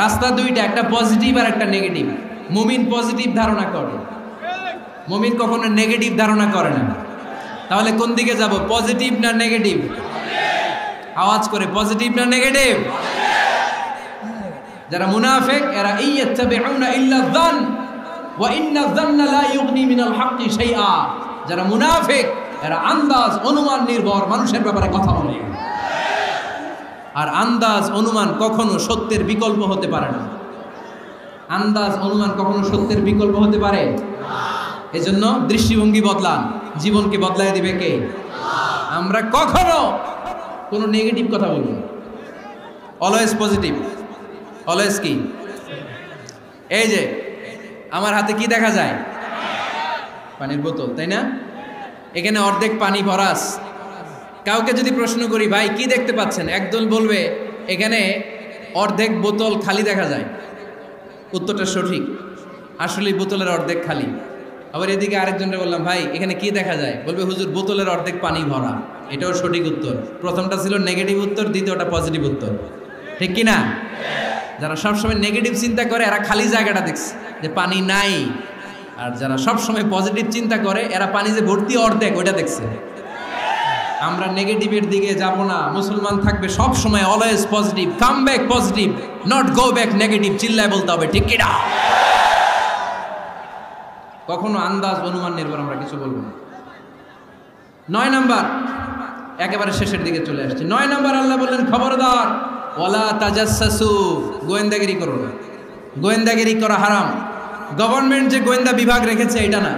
রাস্তা দুইটা, একটা পজিটিভ আর একটা নেগেটিভ। মুমিন পজিটিভ ধারণা করে, মুমিন কখনো নেগেটিভ ধারণা করে না। তাহলে কোন দিকে যাব, পজিটিভ না নেগেটিভ? আওয়াজ করে, পজিটিভ না নেগেটিভ? যারা মুনাফিক এরা ইয়াত্তাবিউনা ইল্লা যান ওয়া ইন্না যান্না লা ইউগনি মিনাল হাক্কি শাইআ। যারা মুনাফিক এরা আন্দাজ অনুমান নির্ভর মানুষের ব্যাপারে কথা বলে, আর আন্দাজ অনুমান কখনো সত্যের বিকল্প হতে পারে না। আন্দাজ অনুমান কখনো সত্যের বিকল্প হতে পারে? এজন্য দৃষ্টিভঙ্গি বদলান, জীবনকে বদলায় দিবে কে? আমরা কখনো কোনো নেগেটিভ কথা বলবো না, অলওয়েজ পজিটিভ। অলওয়েজ কি? এই যে আমার হাতে কি দেখা যায়? পানির বোতল, তাই না? এখানে অর্ধেক পানি ভরাস। কাউকে যদি প্রশ্ন করি, ভাই কি দেখতে পাচ্ছেন? একদল বলবে এখানে অর্ধেক বোতল খালি দেখা যায়। উত্তরটা সঠিক, আসলে বোতলের অর্ধেক খালি। আবার এদিকে আরেকজনকে বললাম, ভাই এখানে কি দেখা যায়? বলবে হুজুর বোতলের অর্ধেক পানি ভরা। এটাও সঠিক উত্তর। প্রথমটা ছিল নেগেটিভ উত্তর, দ্বিতীয়টা পজিটিভ উত্তর, ঠিক কি না? যারা সবসময় নেগেটিভ চিন্তা করে এরা খালি জায়গাটা দেখছে যে পানি নাই, আর যারা সবসময় পজিটিভ চিন্তা করে এরা পানি যে ভর্তি অর্ধেক ওইটা দেখছে। আমরা নেগেটিভের দিকে যাব না, মুসলমান থাকবে সব সময় always positive. Come back positive, not go back negative. চিল্লায় বলতে হবে, ঠিক কি না? কখনো আন্দাজ অনুমান নির্ভর আমরা কিছু বলবো না। 9 নাম্বার, একেবারে শেষের দিকে চলে আসছে। 9 নাম্বার আল্লাহ বললেন, খবরদার ওয়ালা তাজাসসু, গোয়েন্দাগিরি করো না। গোয়েন্দাগিরি করা হারাম। গভর্নমেন্ট যে গোয়েন্দা বিভাগ রেখেছে এটা না,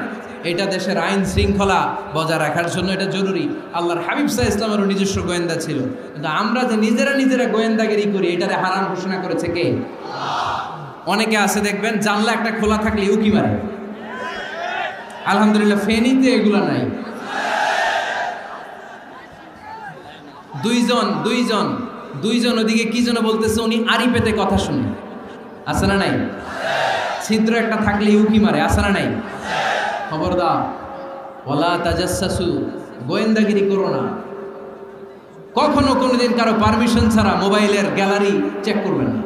এটা দেশের আইন শৃঙ্খলা বজায় রাখার জন্য এটা জরুরি। আল্লাহর হাবিব সাল্লাল্লাহু আলাইহি ওয়াসাল্লামেরও নিজস্ব গোয়েন্দা ছিল, কিন্তু আমরা যে নিজেরা গোয়েন্দাগিরি করি এটারে হারাম ঘোষণা করেছে কে? অনেকে আছে দেখবেন জানলা একটা খোলা থাকলে উকি মারে। আলহামদুলিল্লাহ ফেনীতে এগুলা নাই। দুইজন ওদিকে কি যেন বলতেছে, উনি আড়ি পেতে কথা শুনে, আছে না নাই? ছিদ্র একটা থাকলে উকি মারে, আছে না নাই? খবরদার, ওয়ালা তাজাসসু, গোয়েন্দাগিরি করো না। কখনো কোনোদিন কারো পারমিশন ছাড়া মোবাইলের গ্যালারি চেক করবেন না।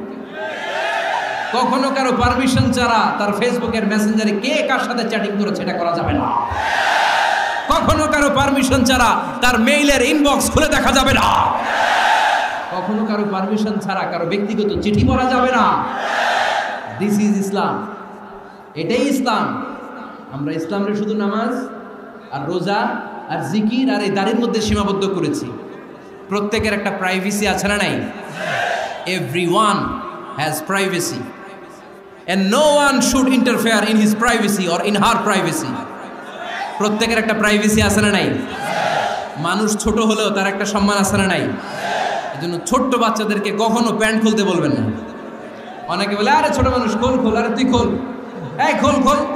কখনো কারো পারমিশন ছাড়া তার ফেসবুকের মেসেঞ্জারে কে কার সাথে চ্যাটিং করেছে এটা করা যাবে না। কখনো কারো পারমিশন ছাড়া তার মেইলের ইনবক্স খুলে দেখা যাবে না। কখনো কারো পারমিশন ছাড়া কারো ব্যক্তিগত চিঠি পড়া যাবে না। দিস ইজ ইসলাম, এটাই ইসলাম। আমরা ইসলামরে শুধু নামাজ আর রোজা আর জিকির আর এই দাড়ির মধ্যে সীমাবদ্ধ করেছি। প্রত্যেকের একটা প্রাইভেসি আছে না নাই? Everyone has privacy and no one should interfere in his privacy or in her privacy. প্রত্যেকের একটা প্রাইভেসি আছে না নাই? মানুষ ছোট হলেও তার একটা সম্মান আছে না নাই? এজন্য ছোট্ট বাচ্চাদেরকে কখনো প্যান্ট খুলতে বলবেন না। অনেকে বলে আরে ছোট মানুষ খোল, আরে তুই খোল, এই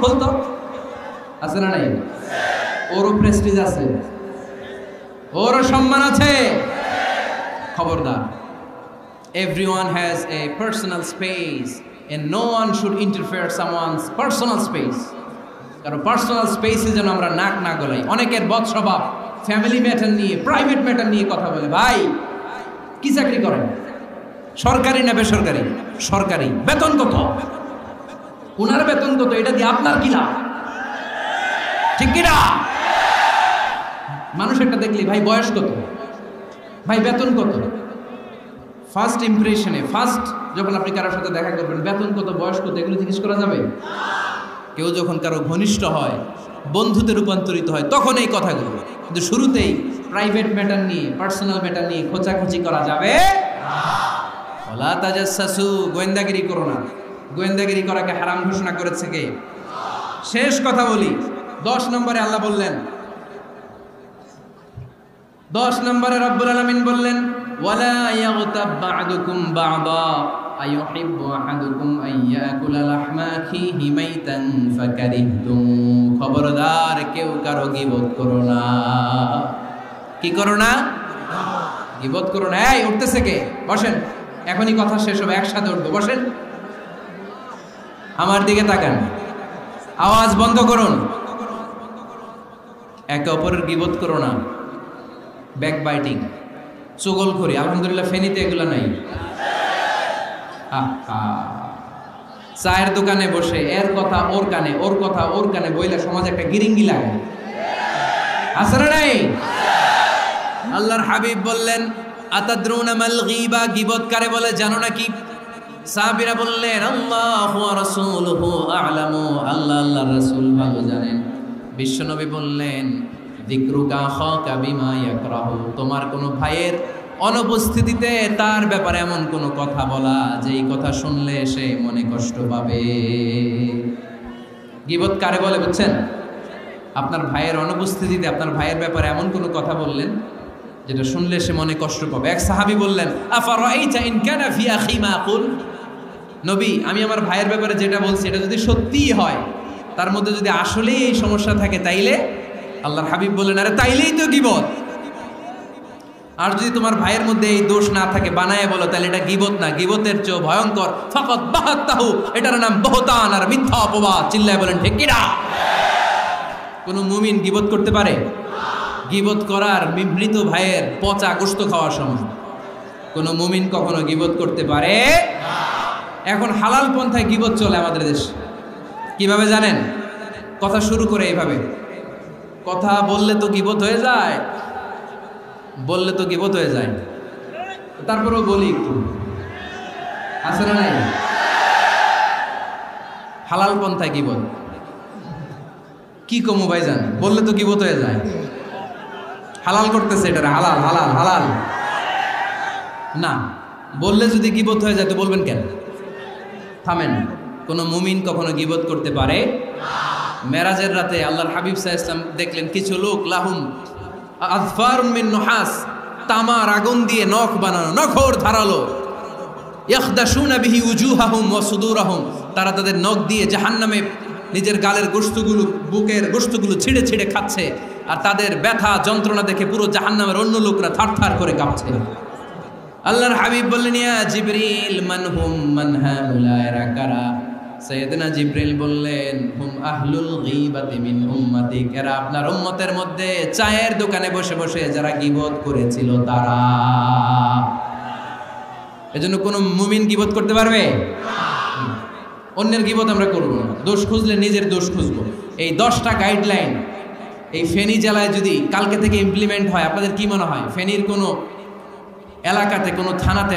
খোল তো, আছে না নাই? ওরও প্রেস্টিজ আছে, ওরও সম্মান আছে। খবরদার, everyone has a personal space and no one should interfere someone's personal space. কারণ পার্সোনাল স্পেসে যেন আমরা নাক না গলাই। অনেকের বদ স্বভাব ফ্যামিলি ম্যাটার নিয়ে, প্রাইভেট ম্যাটার নিয়ে কথা বলে। ভাই কি চাকরি করেন? সরকারি না বেসরকারি? সরকারি। বেতন কত? উনার বেতন কত? এটা দিয়ে আপনার কি লাভ? ঠিক কিনা? মানুষ একটা দেখলি ভাই বয়স কত, ভাই বেতন কত, ফার্স্ট ইমপ্রেশনে, ফার্স্ট যখন আপনি কারোর সাথে দেখা করবেন বেতন কত, বয়স কত, এগুলো জিজ্ঞেস করা যাবে? কেউ যখন কারো ঘনিষ্ঠ হয়, বন্ধুতে রূপান্তরিত হয়, তখন এই কথাগুলো। কিন্তু শুরুতেই প্রাইভেট ম্যাটার নিয়ে, পার্সোনাল ম্যাটার নিয়ে খোঁচাখুচি করা যাবে। ওয়ালা তাজাসসু, গোয়েন্দাগিরি করো না। গোয়েন্দাগিরি করাকে হারাম ঘোষণা করেছে কে? শেষ কথা বলি, 10 নম্বরে আল্লাহ বললেন, 10 নম্বরে রব্বুল আলামিন বললেন ওয়ালা ইয়াগতাব বা'দুকুম বা'দা আইয়ুহিব্বু আহাদুকুম আইয়াকুলা লাহমা আখিহি মাইতান ফাকারিহতুম। খবরদার, কেউ কারো গীবত করো না। কি করো না? গীবত করো না। এই উঠতেছে কে? বসেন, এখনই কথা শেষ হবে, একসাথে উঠবো। বসেন, আমার দিকে তাকান, আওয়াজ বন্ধ করুন। একে অপরের গীবত করো না। ব্যাকবাইটিং, চুগলখড়ি, আলহামদুলিল্লাহ ফেনীতে এগুলো নাই। চায়ের দোকানে বসে এর কথা ওর কানে, ওর কথা ওর কানে বইলে সমাজে একটা গিরিঙ্গি লাগে, আছে না নাই? আল্লাহর হাবিব বললেন আতাদরুনা মাল গীবা, গীবত কারে বলে জানো নাকি? সাহাবীরা বললেন আল্লাহু ওয়া রাসূলুহু আ'লামু, আল্লাহর রাসূল ভালো জানেন। বিশ্বনবী বললেন যিকরুকা আখাকা বিমা ইয়াকরাহু, তোমার কোনো ভাইয়ের অনুপস্থিতিতে তার ব্যাপারে এমন কোনো কথা বলা যেই কথা শুনলে সে মনে কষ্ট পাবে। গীবত কারে বলে বুঝছেন? আপনার ভাইয়ের অনুপস্থিতিতে আপনার ভাইয়ের ব্যাপারে এমন কোনো কথা বললেন যেটা শুনলে সে মনে কষ্ট পাবে। এক সাহাবী বললেন আফারাইতা ইন কানা ফি আখি মা আকুল, নবী আমি আমার ভাইয়ের ব্যাপারে যেটা বলছি এটা যদি সত্যিই হয়, তার মধ্যে যদি আসলেই এই সমস্যা থাকে, তাইলে? আল্লাহর হাবিব বললেন আরে তাইলেই তো গীবত। আর যদি তোমার ভাইয়ের মধ্যে এই দোষ না থাকে, বানায় বলো, তাহলে এটা গীবত না, গীবতের চেয়ে ভয়ঙ্কর। ফাকাত বাহাত্তাহু, এটার নাম বহতান আর মিথ্যা অপবাদ। চিল্লায় বলেন ঠিক কিনা? কোন মুমিন গীবত করতে পারে? গীবত করার মৃত ভাইয়ের পচা গোশত খাওয়ার সময় কোন মুমিন কখনো গীবত করতে পারে? এখন হালাল পন্থায় গীবত চলে আমাদের দেশে। কিভাবে জানেন? কথা শুরু করে এইভাবে, কথা বললে তো গীবত হয়ে যায়, বললে তো গীবত হয়ে যায়, তারপরেও বলি একটু, আছে না নাই? হালাল পন্থায় গীবত কি কমু ভাইজান, বললে তো গীবত হয়ে যায়। হালাল করতেছে এটা, হালাল হালাল হালাল না, বললে যদি গীবত হয়ে যায় তো বলবেন কেন? থামেন, কোনো মুমিন কখনো গীবত করতে পারে মেরাজের রাতে আল্লাহর হাবিব সাল্লাল্লাহু আলাইহি ওয়াসাল্লাম দেখলেন কিছু লোক লাহুম আযফারুম মিন নুহাস, তামার আগুন দিয়ে নখ বানানো, নখর ধারালো, ইয়াখদাশুনা বিহি উজুহাহুম ওয়া সুদুরাহুম, তারা তাদের নখ দিয়ে জাহান্নামে নিজের গালের গোশতগুলো, বুকের গোশতগুলো ছিঁড়ে ছিঁড়ে খাচ্ছে, আর তাদের ব্যথা যন্ত্রণা দেখে পুরো জাহান্নামের অন্য লোকরা থারথার করে কাঁপছে। আল্লাহর হাবিব বললেন, ইয়া জিবরিল মান হুম মান হাউলা, এরা কারা? সাইয়েদনা জিবরিল বললেন, হুম আহলুল গীবাতি মিন উম্মতিক, এরা আপনার উম্মতের মধ্যে চায়ের দোকানে বসে বসে যারা গীবত করেছিল তারা। এজন্য কোনো মুমিন গীবত করতে পারবে? অন্যের গীবত আমরা করব না। দোষ খুঁজলে নিজের দোষ খুঁজবো। এই 10টা গাইডলাইন এই ফেনী জেলায় যদি কালকে থেকে ইমপ্লিমেন্ট হয়, আপনাদের কি মনে হয় ফেনীর কোনো এলাকাতে, কোনো থানাতে